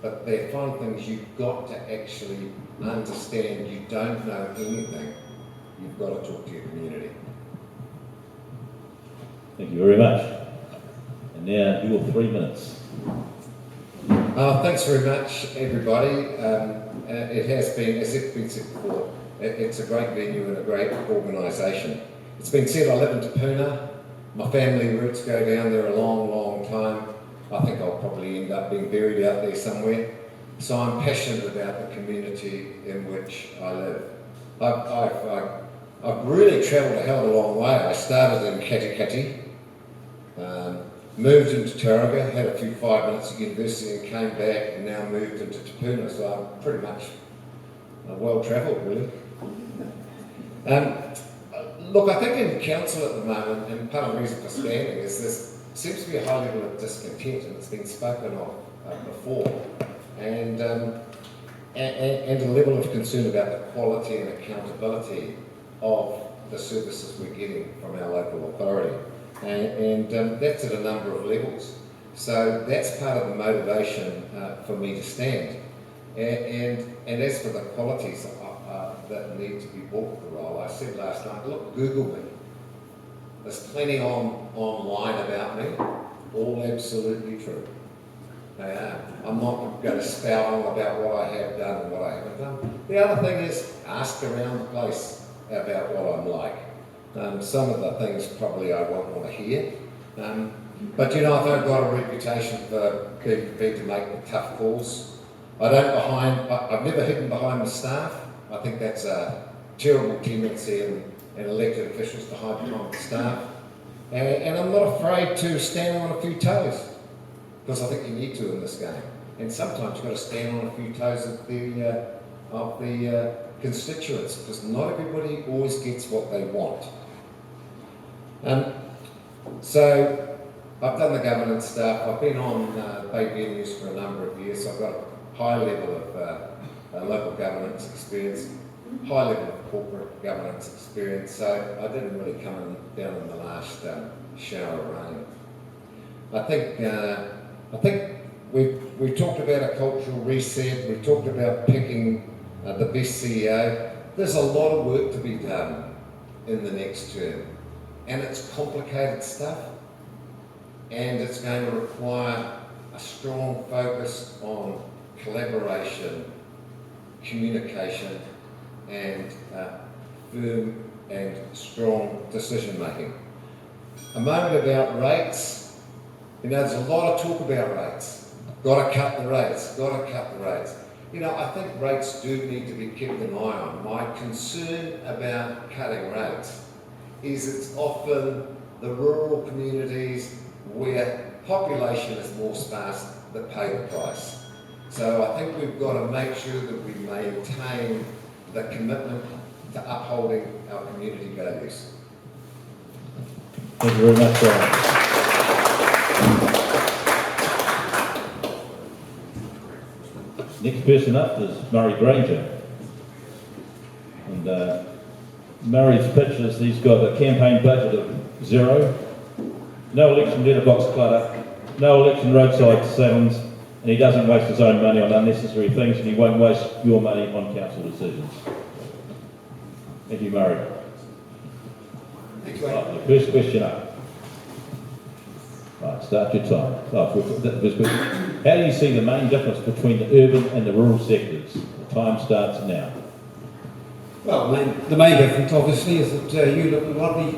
but there are fun things you've got to actually understand. You don't know anything, you've got to talk to your community.
Thank you very much. And now your 3 minutes.
Thanks very much, everybody. It has been, as it's been said before, it's a great venue and a great organisation. It's been said I live in Te Puna. My family roots go down there a long, long time. I think I'll probably end up being buried out there somewhere. So I'm passionate about the community in which I live. I've really travelled a hell of a long way. I started in Cathi, moved into Tauranga, had a few 5 minutes at university and came back, and now moved into Te Puna, so I'm pretty much well travelled, really. Look, I think in council at the moment, and part of the reason for standing is there seems to be a high level of discontent, and it's been spoken of before, and a level of concern about the quality and accountability of the services we're getting from our local authority. And that's at a number of levels. So that's part of the motivation for me to stand. And as for the qualities that need to be brought to the role, I said last night, look, Google me. There's plenty online about me, all absolutely true. They are. I'm not going to spout on about what I have done and what I haven't done. The other thing is ask around the place about what I'm like. Some of the things probably I won't want to hear. But you know, I've got a reputation for being prepared to make the tough calls. I've never hidden behind the staff. I think that's a terrible tendency in elected officials to hide behind the staff. And I'm not afraid to stand on a few toes, because I think you need to in this game. And sometimes you've got to stand on a few toes of the constituents, because not everybody always gets what they want. So I've done the governance stuff. I've been on Bay venues for a number of years, so I've got a high level of local governance experience, high level of corporate governance experience, so I didn't really come down in the last shower of rain. I think we've talked about a cultural reset, we've talked about picking the best CEO. There's a lot of work to be done in the next term. and it's complicated stuff, and it's going to require a strong focus on collaboration, communication, and firm and strong decision making. A moment about rates. There's a lot of talk about rates. Got to cut the rates, got to cut the rates. I think rates do need to be kept an eye on. My concern about cutting rates is it's often the rural communities where population is more sparse that pay the price. So I think we've got to make sure that we maintain the commitment to upholding our community values.
Thank you very much, Brian. Next person up is Murray Grainger. And Murray's pitch is he's got a campaign budget of 0, no election letterbox clutter, no election roadside salons, and he doesn't waste his own money on unnecessary things, and he won't waste your money on council decisions. Thank you, Murray.
Thanks,
Right, the first question up. Right, start your time. How do you see the main difference between the urban and the rural sectors? The time starts now.
Well, the main difference obviously is that you live in lovely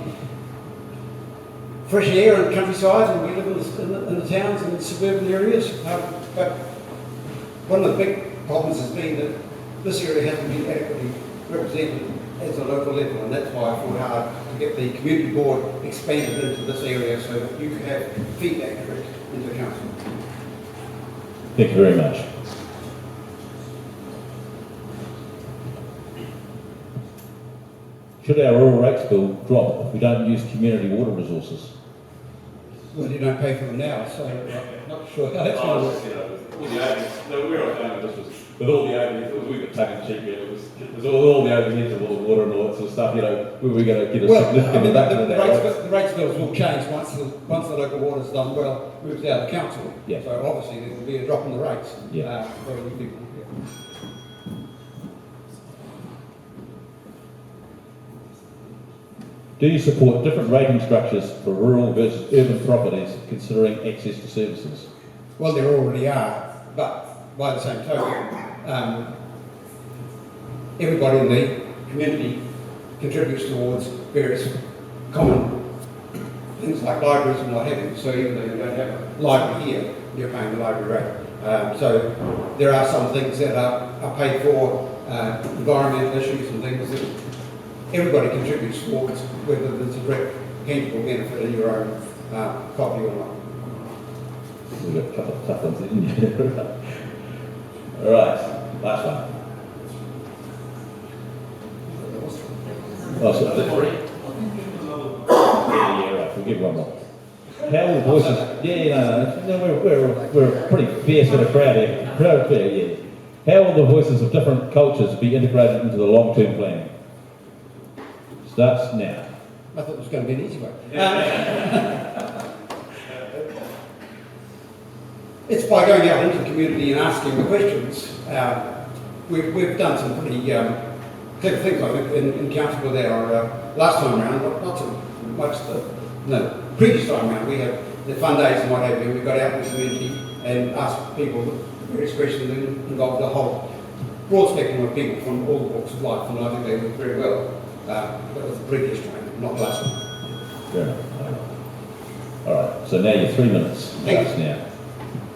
fresh air and countryside, and we live in the towns and suburban areas. But one of the big problems has been that this area hasn't been adequately represented at a local level, and that's why I fought hard to get the community board expanded into this area so that you can have feedback direct into the council.
Thank you very much. Should our rural rates bill drop if we don't use community water resources?
Well, you don't pay for them now, so I'm not sure how that's going to work.
With all the overheads, we got tongue in cheek, it was all the overheads of all the water and all that sort of stuff, we were going to get a significant reduction in that.
The rates bills will change once the local water's done well, moves out of council.
Yeah.
So obviously there will be a drop in the rates.
Yeah.
For you people.
Do you support different rating structures for rural versus urban properties considering access to services?
Well, there already are, but by the same token, everybody in the community contributes towards various common things like libraries and what have you. So even though you don't have a library here, you're paying the library rate. So there are some things that are paid for, environmental issues and things that everybody contributes towards, whether there's a direct tangible benefit in your own property or not.
We've got a couple of tough ones in here. All right, last one. Oh, so yeah, right, we'll give one more. How will voices... No, we're a pretty fair sort of crowd here. Crowd fair, yeah. How will the voices of different cultures be integrated into the long-term planning? Starts now.
I thought it was going to be an easy one. It's by going out into the community and asking the questions. We've done some pretty clever things, I think, in council with our last time round, not so much the previous time round. We had the fun days and what have you. We got out in the community and asked people various questions and involved the whole broad spectrum of people from all walks of life, and I think they worked very well. That was the previous time, not the last one.
Fair enough. All right, so now you're 3 minutes. Thanks now.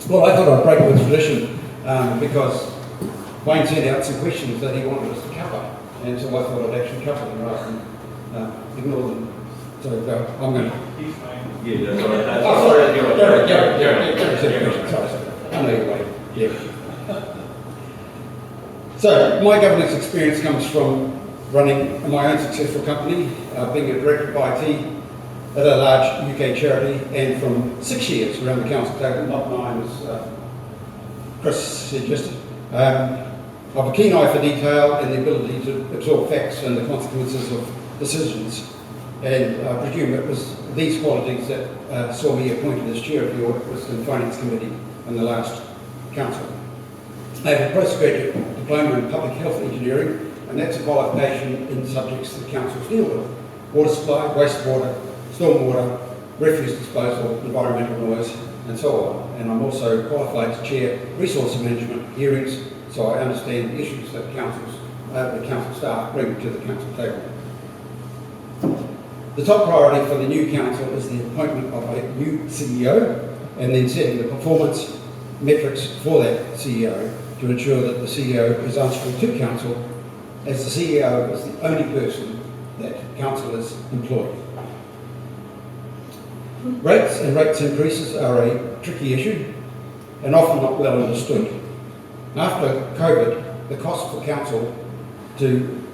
Well, I thought I'd break with tradition because Wayne sent out some questions that he wanted us to cover, and so I thought I'd actually cover them rather than ignore them. So I'm going to... Sorry. I know you're waiting. Yeah. So, my governance experience comes from running my own successful company, being a director of IT at a large UK charity, and from 6 years around the council table, not 9 as Chris suggested. I have a keen eye for detail and the ability to absorb facts and the consequences of decisions, and I presume it was these qualities that saw me appointed as chair of the Audit, Risk and Finance Committee in the last council. I have a postgraduate diploma in public health engineering, and that's a qualification in subjects that councils deal with: water supply, wastewater, stormwater, refuse disposal, environmental noise, and so on. And I'm also qualified to chair resource management hearings, so I understand the issues that the council staff bring to the council table. The top priority for the new council is the appointment of a new CEO and then setting the performance metrics for that CEO to ensure that the CEO is answerable to council, as the CEO is the only person that council is employed. Rates and rates increases are a tricky issue and often not well understood. After COVID, the cost for council to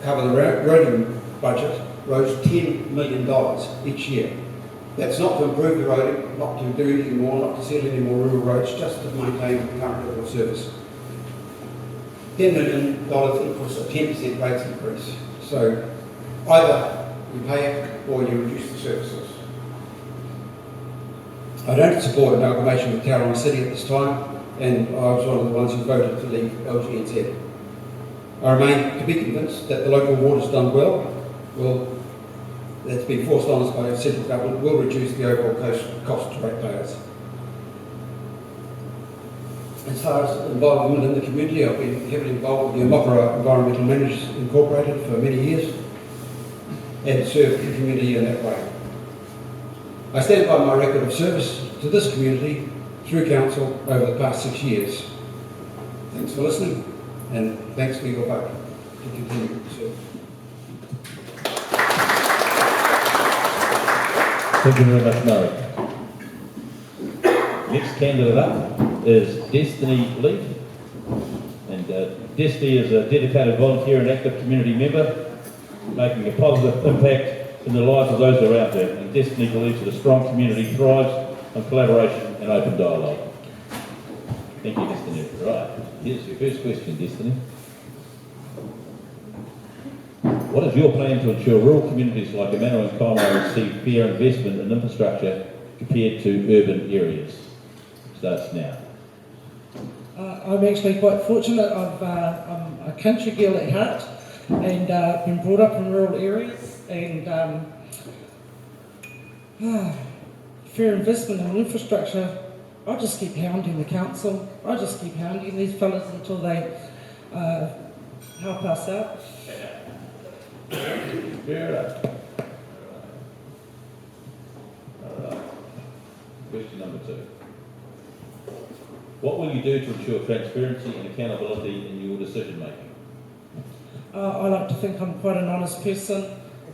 cover the roading budget rose $10 million each year. That's not to improve the roading, not to do anything more, not to set any more rural roads, just to maintain the current level of service. $10 million equals a 10% rates increase. So either you pay it or you reduce the services. I don't support amalgamation with Tauranga City at this time, and I was one of the ones who voted to leave LGNZ. I remain to be convinced that the local ward has done well, that's been forced on us by the central government, will reduce the overall cost to ratepayers. As far as involvement in the community, I've been heavily involved with the BOPRC Environmental Managers Incorporated for many years and served the community in that way. I stand by my record of service to this community through council over the past 6 years. Thanks for listening, and thanks for your vote to continue to serve.
Thank you very much, Murray. Next candidate up is Destiny Leaf. And Destiny is a dedicated volunteer and active community member, making a positive impact in the lives of those around her. And Destiny believes that a strong community thrives on collaboration and open dialogue. Thank you, Destiny. Right, here's your first question, Destiny. What is your plan to ensure rural communities like Emmanuel and Kaimai receive fair investment in infrastructure compared to urban areas? Starts now.
I'm actually quite fortunate. I'm a country girl at heart and been brought up in rural areas, and fair investment in infrastructure, I just keep hounding the council. I just keep hounding these fellas until they help us out.
Alright. Question number 2. What will you do to ensure transparency and accountability in your decision making?
I like to think I'm quite an honest person.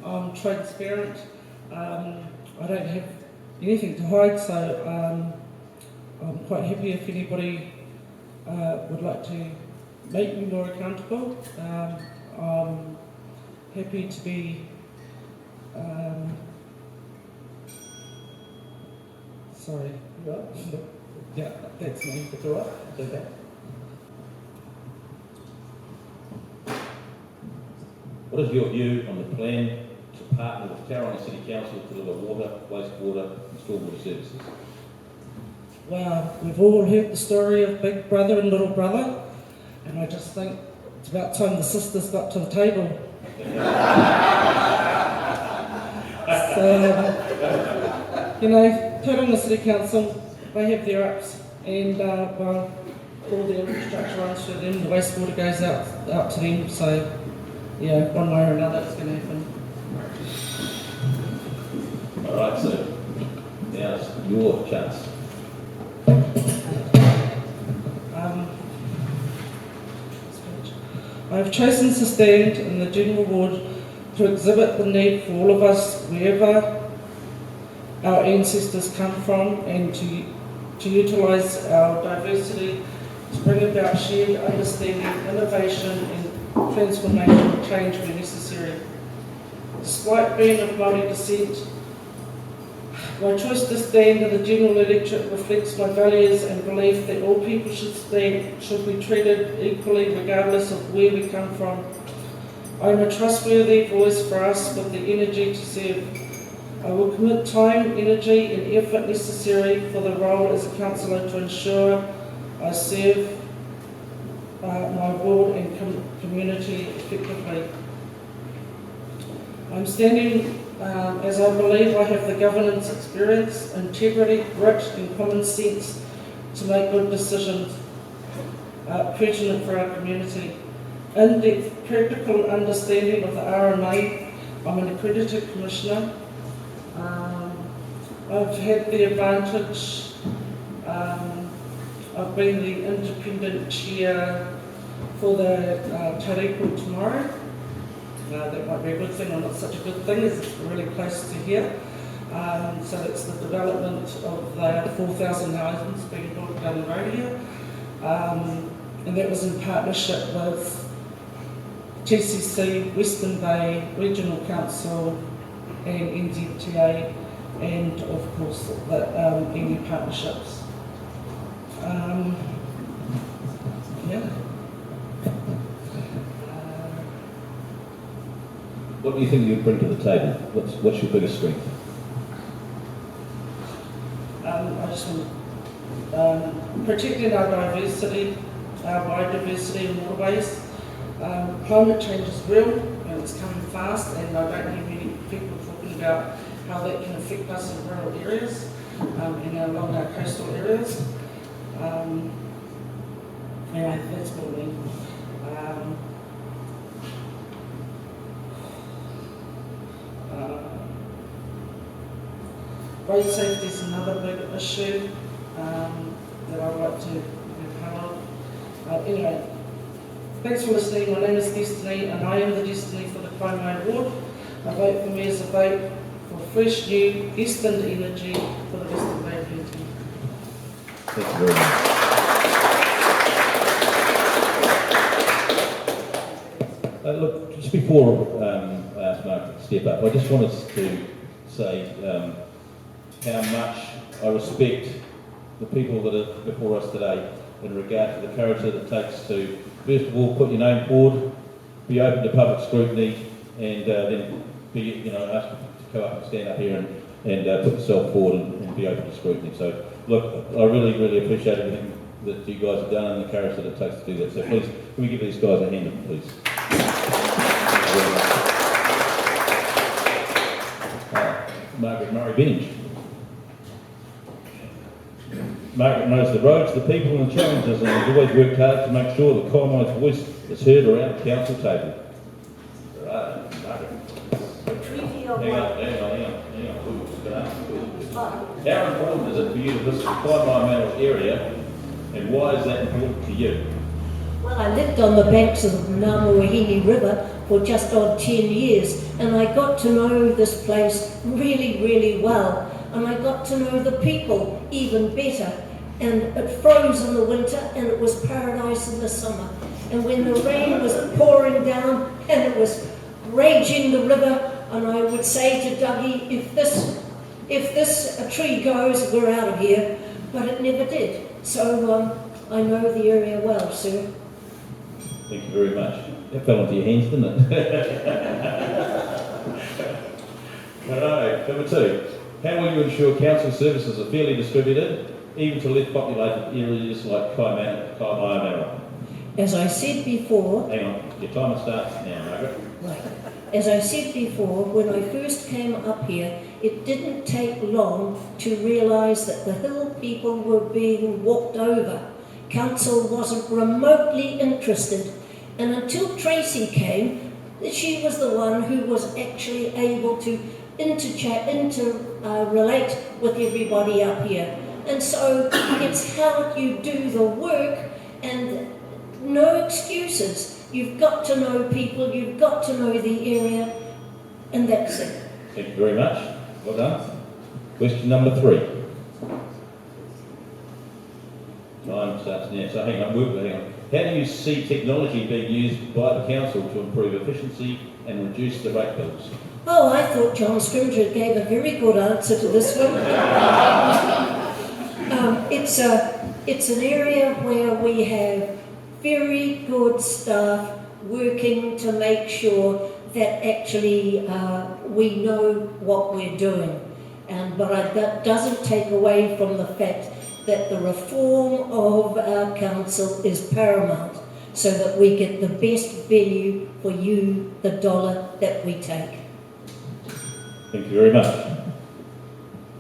I'm transparent. I don't have anything to hide, so I'm quite happy if anybody would like to make me more accountable. I'm happy to be sorry. Yeah, that's me. That's all right. It's okay.
What is your view on the plan to partner with Tauranga City Council to deliver water, wastewater and stormwater services?
Well, we've all heard the story of Big Brother and Little Brother, and I just think it's about time the sisters got to the table. So, Tauranga City Council, they have their ups, and well, all the infrastructure runs through them, the wastewater goes out to them, so yeah, one way or another it's going to happen.
Alright, so now's your chance.
I have chosen to stand in the general ward to exhibit the need for all of us, wherever our ancestors come from, and to utilise our diversity to bring about shared understanding, innovation and transformational change where necessary. Despite being of Māori descent, my choice to stand in the general electorate reflects my values and belief that all people should be treated equally regardless of where we come from. I am a trustworthy voice for us with the energy to serve. I will commit time, energy and effort necessary for the role as a councillor to ensure I serve my ward and community effectively. I'm standing as I believe I have the governance experience, integrity, grit and common sense to make good decisions pertinent for our community. In-depth practical understanding of the RMA. I'm an accredited commissioner. I've had the advantage, I've been the independent chair for the Tareko tomorrow. That might be a good thing or not such a good thing, as it's really close to here. So it's the development of the 4,000 houses being built down the road here. And that was in partnership with TCC, Western Bay, Regional Council and NZTA, and of course the EU partnerships. Yeah.
What do you think you bring to the table? What's your biggest strength?
I just want protecting our diversity, our biodiversity and waterways. Climate change is real and it's coming fast, and I don't hear many people talking about how that can affect us in rural areas and along our coastal areas. Anyway, that's what I mean. Road safety is another big issue that I'd like to be part of. Anyway, thanks for listening. My name is Destiny and I am the Destiny for the Kaimai Award. A vote for me is a vote for fresh, new, destined energy for the Western Bay community.
Thank you very much. Look, just before I ask Margaret to step up, I just wanted to say how much I respect the people that are before us today in regard to the courage that it takes to, first of all, put your name forward, be open to public scrutiny, and then be, asked to go up and stand up here and put yourself forward and be open to scrutiny. So, look, I really, really appreciate everything that you guys have done and the courage that it takes to do that. So please, can we give these guys a hand, please? Margaret Murray-Benge. Margaret knows the roads, the people and the challenges, and has always worked hard to make sure the Kaimai's voice is heard around the council table. Right, Margaret. Hang on. How important is it for you to visit the Kaimai Manor area, and why is that important to you?
Well, I lived on the banks of the Mayoralty River for just on 10 years, and I got to know this place really, really well. And I got to know the people even better. And it froze in the winter and it was paradise in the summer. And when the rain was pouring down and it was raging the river, and I would say to Dougie, if this tree goes, we're out of here. But it never did. So I know the area well, sir.
Thank you very much. That fell into your hands, didn't it? Alright, number 2. How will you ensure council services are fairly distributed, even to less populated areas like Kaimai Manor?
As I said before...
Hang on, your timer starts now, Margaret.
Right. As I said before, when I first came up here, it didn't take long to realise that the hill people were being walked over. Council wasn't remotely interested, and until Tracey came, she was the one who was actually able to relate with everybody up here. And so it's how you do the work, and no excuses. You've got to know people, you've got to know the area, and that's it.
Thank you very much. Well done. Question number 3. Time starts now. So hang on. How do you see technology being used by the council to improve efficiency and reduce the rate bills?
Oh, I thought John Scrimgeour gave a very good answer to this one. It's an area where we have very good staff working to make sure that actually we know what we're doing. But that doesn't take away from the fact that the reform of our council is paramount, so that we get the best value for you, the dollar that we take.
Thank you very much.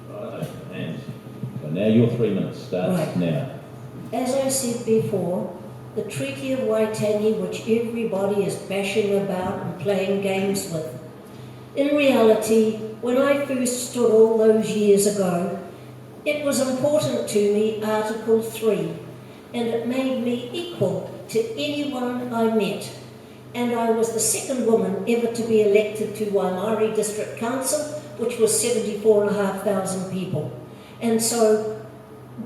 Right, and so now your 3 minutes starts
Right.
now.
As I said before, the Treaty of Waitangi, which everybody is bashing about and playing games with. In reality, when I first stood all those years ago, it was important to me, Article 3, and it made me equal to anyone I met. And I was the second woman ever to be elected to Waimarie District Council, which was 74,500 people. And so,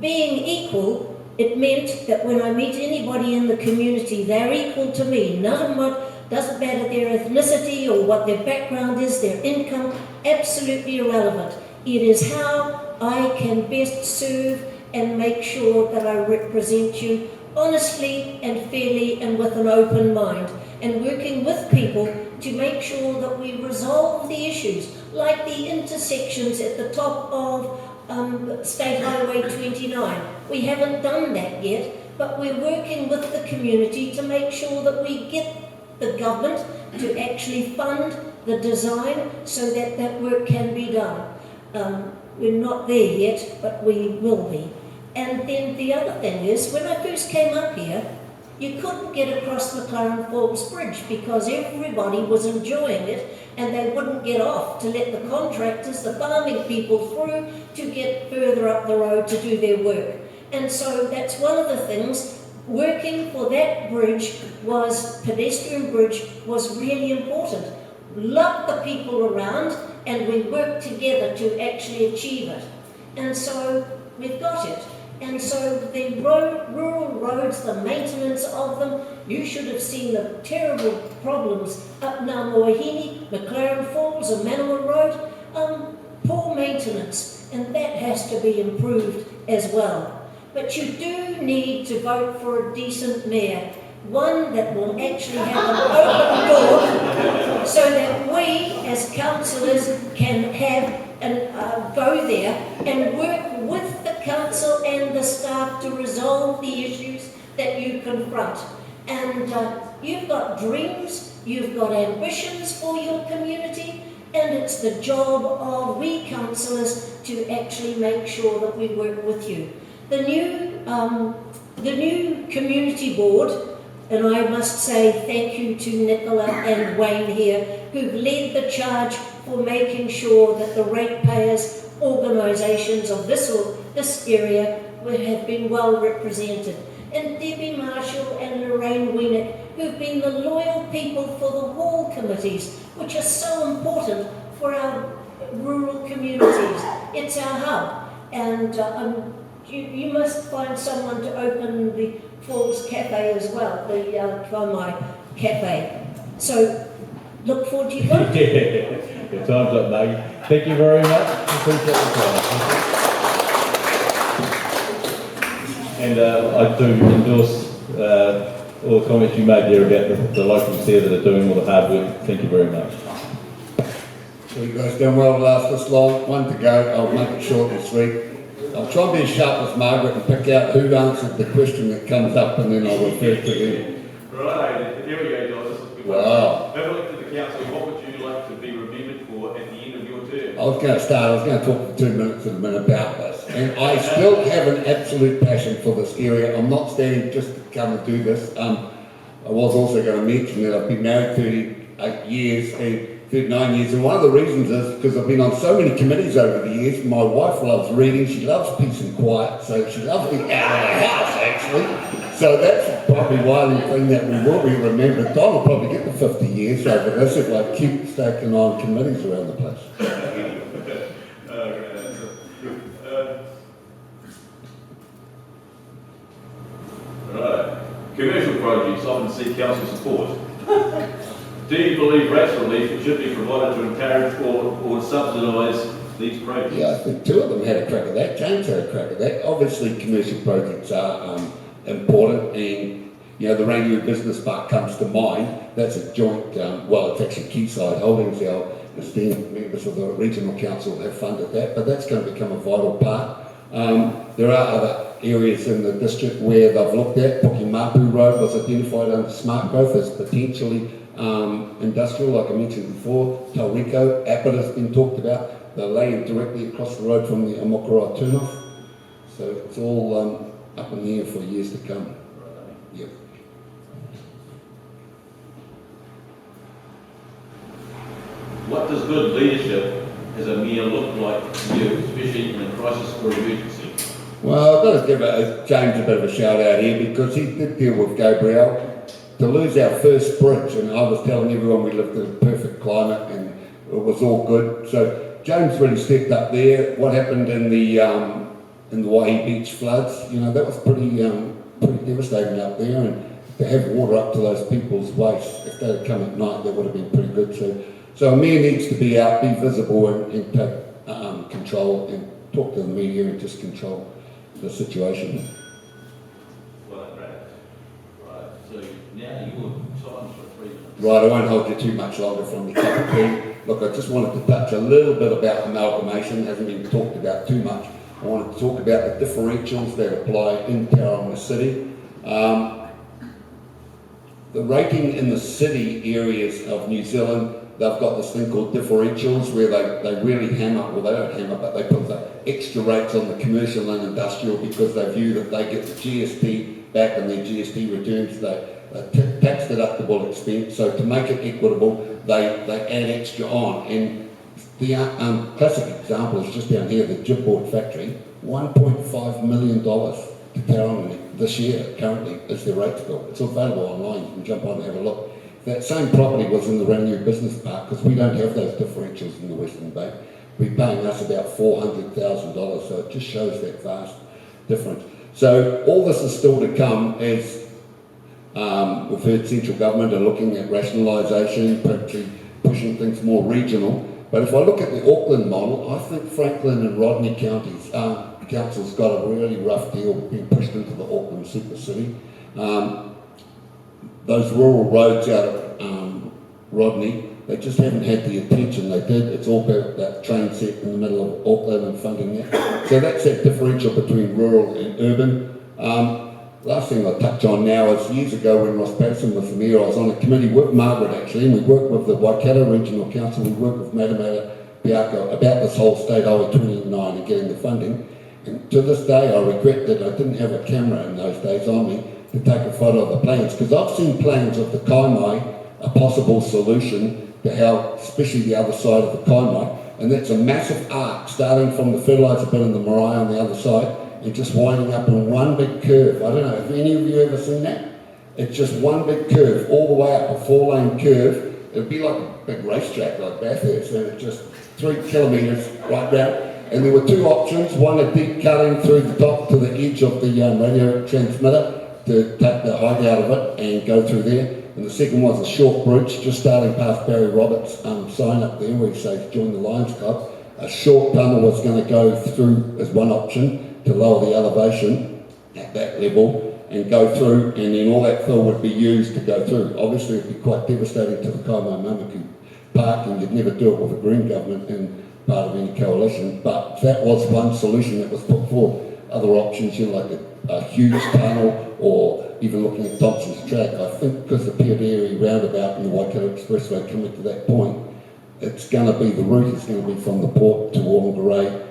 being equal, it meant that when I meet anybody in the community, they're equal to me. Doesn't matter their ethnicity or what their background is, their income, absolutely irrelevant. It is how I can best serve and make sure that I represent you honestly and fairly and with an open mind, and working with people to make sure that we resolve the issues, like the intersections at the top of State Highway 29. We haven't done that yet, but we're working with the community to make sure that we get the government to actually fund the design so that that work can be done. We're not there yet, but we will be. And then the other thing is, when I first came up here, you couldn't get across McLaren Falls Bridge because everybody was enjoying it and they wouldn't get off to let the contractors, the farming people through to get further up the road to do their work. And so that's one of the things. Working for that bridge pedestrian bridge was really important. Loved the people around and we worked together to actually achieve it. And so we've got it. And so the rural roads, the maintenance of them, you should have seen the terrible problems up Namoahini, McLaren Falls and Manawa Road. Poor maintenance, and that has to be improved as well. But you do need to vote for a decent mayor, one that will actually have an open door so that we as councillors can have go there and work with the council and the staff to resolve the issues that you confront. And you've got dreams, you've got ambitions for your community, and it's the job of we councillors to actually make sure that we work with you. The new community board, and I must say thank you to Nicola and Wayne here, who've led the charge for making sure that the ratepayers organisations of this area have been well represented. And Debbie Marshall and Lorraine Weenink, who've been the loyal people for the wall committees, which are so important for our rural communities. It's our hub. And you must find someone to open the Falls Cafe as well, the Kaimai Cafe. So, look forward to you vote.
Your time's up, Maggie. Thank you very much. Appreciate the time. And I do endorse all the comments you made there about the locals there that are doing all the hard work. Thank you very much.
So you guys done well to last this long. One to go. I'll make it short and sweet. I'll try and be as sharp as Margaret and pick out who answered the question that comes up, and then I'll refer to them.
Right, here we go, guys. This is a good
Wow.
one. If elected to the council, what would you like to be remembered for at the end of your term?
I was going to talk for 2 minutes in a minute about this, and I still have an absolute passion for this area. I'm not standing just to come and do this. I was also going to mention that I've been married 38 years, 39 years, and one of the reasons is because I've been on so many committees over the years. My wife loves reading, she loves peace and quiet, so she loves being out of the house actually. So that's probably one thing that we will be remembered. Don will probably get the 50 years over this if I keep stacking on committees around the place.
Right. Commercial projects often seek council support. Do you believe rates relief should be provided to encourage or subsidise these projects?
Yeah, I think two of them had a crack at that. James had a crack at that. Obviously, commercial projects are important, and the Rainview Business Park comes to mind. That's a joint, it's actually Quayside Holdings. Our esteemed members of the regional council have funded that, but that's going to become a vital part. There are other areas in the district where they've looked at. Pukimapu Road was identified under smart growth as potentially industrial, like I mentioned before, Tauriko, Apit has been talked about, the land directly across the road from the Amokara turnoff. So it's all up in the air for years to come. Yep.
What does good leadership as a mayor look like to you, especially in a crisis or emergency?
Well, I've got to give James a bit of a shout out here because he did deal with Gabrielle. To lose our first bridge, and I was telling everyone we lived in a perfect climate and it was all good. So James really stepped up there. What happened in the Waihi Beach floods, you know, that was pretty devastating up there, and to have water up to those people's waists, if they had come at night, that would have been pretty good. So a mayor needs to be out, be visible, and take control and talk to the media and just control the situation.
So now you were silent for 3 minutes.
Right, I won't hold you too much longer from the cup of tea. Look, I just wanted to touch a little bit about amalgamation. Hasn't been talked about too much. I wanted to talk about the differentials that apply in Tauranga City. The rating in the city areas of New Zealand, they've got this thing called differentials where they really hammer, well they don't hammer, but they put the extra rates on the commercial and industrial because they view that they get the GST back in their GST returns, tax deductible expense. So to make it equitable, they add extra on. And the classic example is just down here, the Jibboard factory, $1.5 million to Tauranga this year currently is their rates bill. It's available online, you can jump on and have a look. That same property was in the Rangiora Business Park because we don't have those differentials in the Western Bay. We're paying us about $400,000, so it just shows that vast difference. So all this is still to come as we've heard central government are looking at rationalisation, particularly pushing things more regional. But if I look at the Auckland model, I think Franklin and Rodney counties, council's got a really rough deal being pushed into the Auckland super city. Those rural roads out of Rodney, they just haven't had the attention they did. It's all about that train set in the middle of Auckland and funding that. So that's that differential between rural and urban. Last thing I'll touch on now is years ago when Ross Patterson was the mayor, I was on a committee with Margaret actually, and we worked with the Waikato Regional Council, we worked with Manuka Honey about this whole State Highway 29 and getting the funding. And to this day I regret that I didn't have a camera in those days on me to take a photo of the plans, because I've seen plans of the Kaimai, a possible solution to how, especially the other side of the Kaimai, and that's a massive arc starting from the fertiliser bin in the marae on the other side and just winding up in one big curve. I don't know, have any of you ever seen that? It's just one big curve, all the way up, a 4-lane curve. It'd be like a big racetrack like Bathurst, and it's just 3 kilometres right down. And there were 2 options, one a deep cutting through the top to the edge of the radio transmitter to take the height out of it and go through there. And the second was a short bridge, just starting past Barry Roberts' sign up there where he says join the Lions Club. A short tunnel was going to go through as one option to lower the elevation at that level and go through, and then all that fill would be used to go through. Obviously it'd be quite devastating to the Kaimai Manuka Park, and you'd never do it with a Green government and part of any coalition, but that was one solution that was put forward. Other options, you know, like a huge tunnel, or even looking at Thompson's Track. I think because the Pioderi roundabout and the Waikato Expressway coming to that point, it's going to be, the route is going to be from the port to Whangarei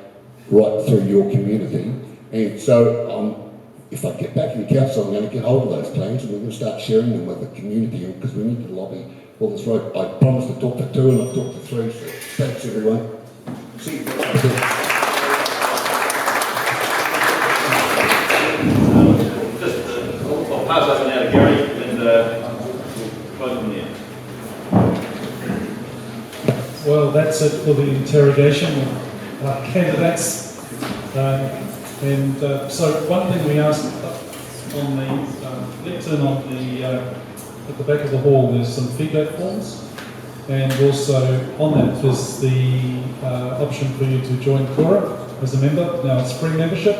right through your community. And so if I get back in council, I'm going to get hold of those plans and we're going to start sharing them with the community because we need to lobby for this road. I promised to talk to 2 and I've talked to 3, so thanks everyone. See you.
I'll pass over now to Gary and close from there.
Well, that's it for the interrogation of candidates. So one thing we asked on the lectern at the back of the hall, there's some feedback forms, and also on that there's the option for you to join Cora as a member. Now it's free membership,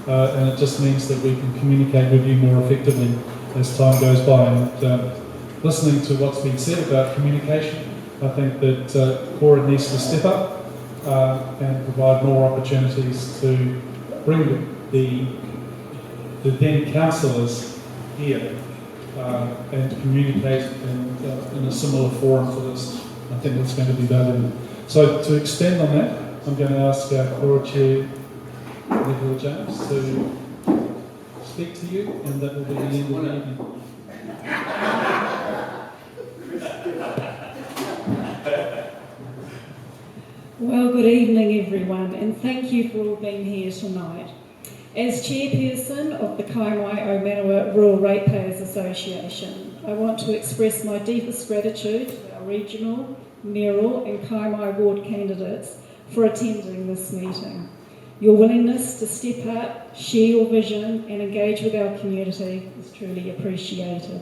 and it just means that we can communicate with you more effectively as time goes by. And listening to what's been said about communication, I think that Cora needs to step up and provide more opportunities to bring the then councillors here and communicate in a similar forum to this. I think that's going to be valuable. So to extend on that, I'm going to ask our Cora Chair, Nicola James, to speak to you, and that will be the end of the evening.
Well, good evening everyone, and thank you for all being here tonight. As chairperson of the Kaimai Rural Ratepayers Association, I want to express my deepest gratitude to our regional, mayoral and Kaimai ward candidates for attending this meeting. Your willingness to step up, share your vision and engage with our community is truly appreciated.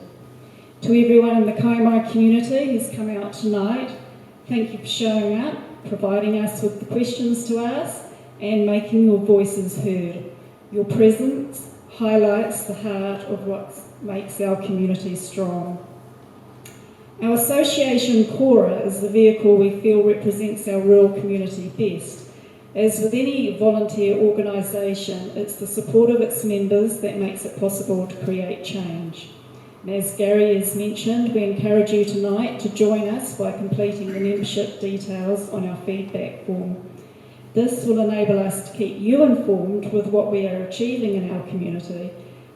To everyone in the Kaimai community who's come out tonight, thank you for showing up, providing us with the questions to ask and making your voices heard. Your presence highlights the heart of what makes our community strong. Our association, Cora, is the vehicle we feel represents our rural community best. As with any volunteer organisation, it's the support of its members that makes it possible to create change. And as Gary has mentioned, we encourage you tonight to join us by completing the membership details on our feedback form. This will enable us to keep you informed with what we are achieving in our community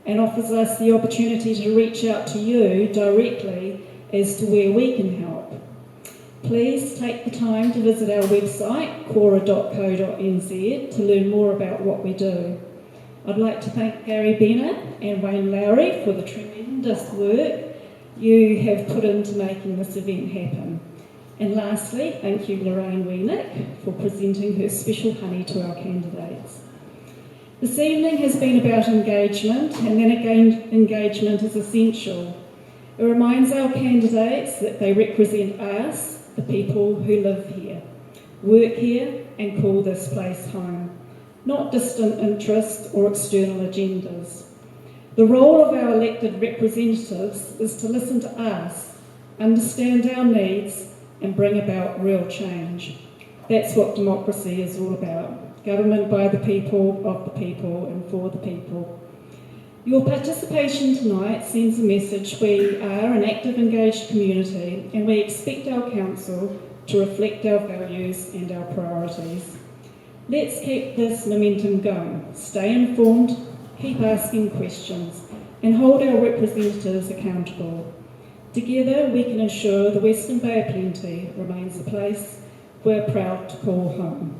and offers us the opportunity to reach out to you directly as to where we can help. Please take the time to visit our website, cora.co.nz, to learn more about what we do. I'd like to thank Gary Bennett and Wayne Lowry for the tremendous work you have put into making this event happen. And lastly, thank you Lorraine Weenink for presenting her special honey to our candidates. This evening has been about engagement, and then again, engagement is essential. It reminds our candidates that they represent us, the people who live here, work here and call this place home, not distant interests or external agendas. The role of our elected representatives is to listen to us, understand our needs and bring about real change. That's what democracy is all about. Government by the people, of the people and for the people. Your participation tonight sends a message we are an active, engaged community and we expect our council to reflect our values and our priorities. Let's keep this momentum going, stay informed, keep asking questions and hold our representatives accountable. Together we can ensure the Western Bay of Plenty remains a place we're proud to call home.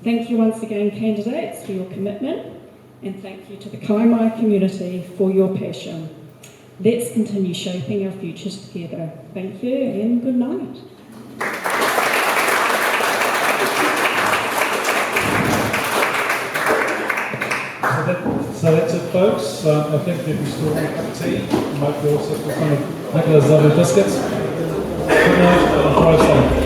Thank you once again candidates for your commitment and thank you to the Kaimai community for your passion. Let's continue shaping our futures together. Thank you and good night.
So that's it, folks. I think if you still want a cup of tea, you might be also make those lovely biscuits. Good night and try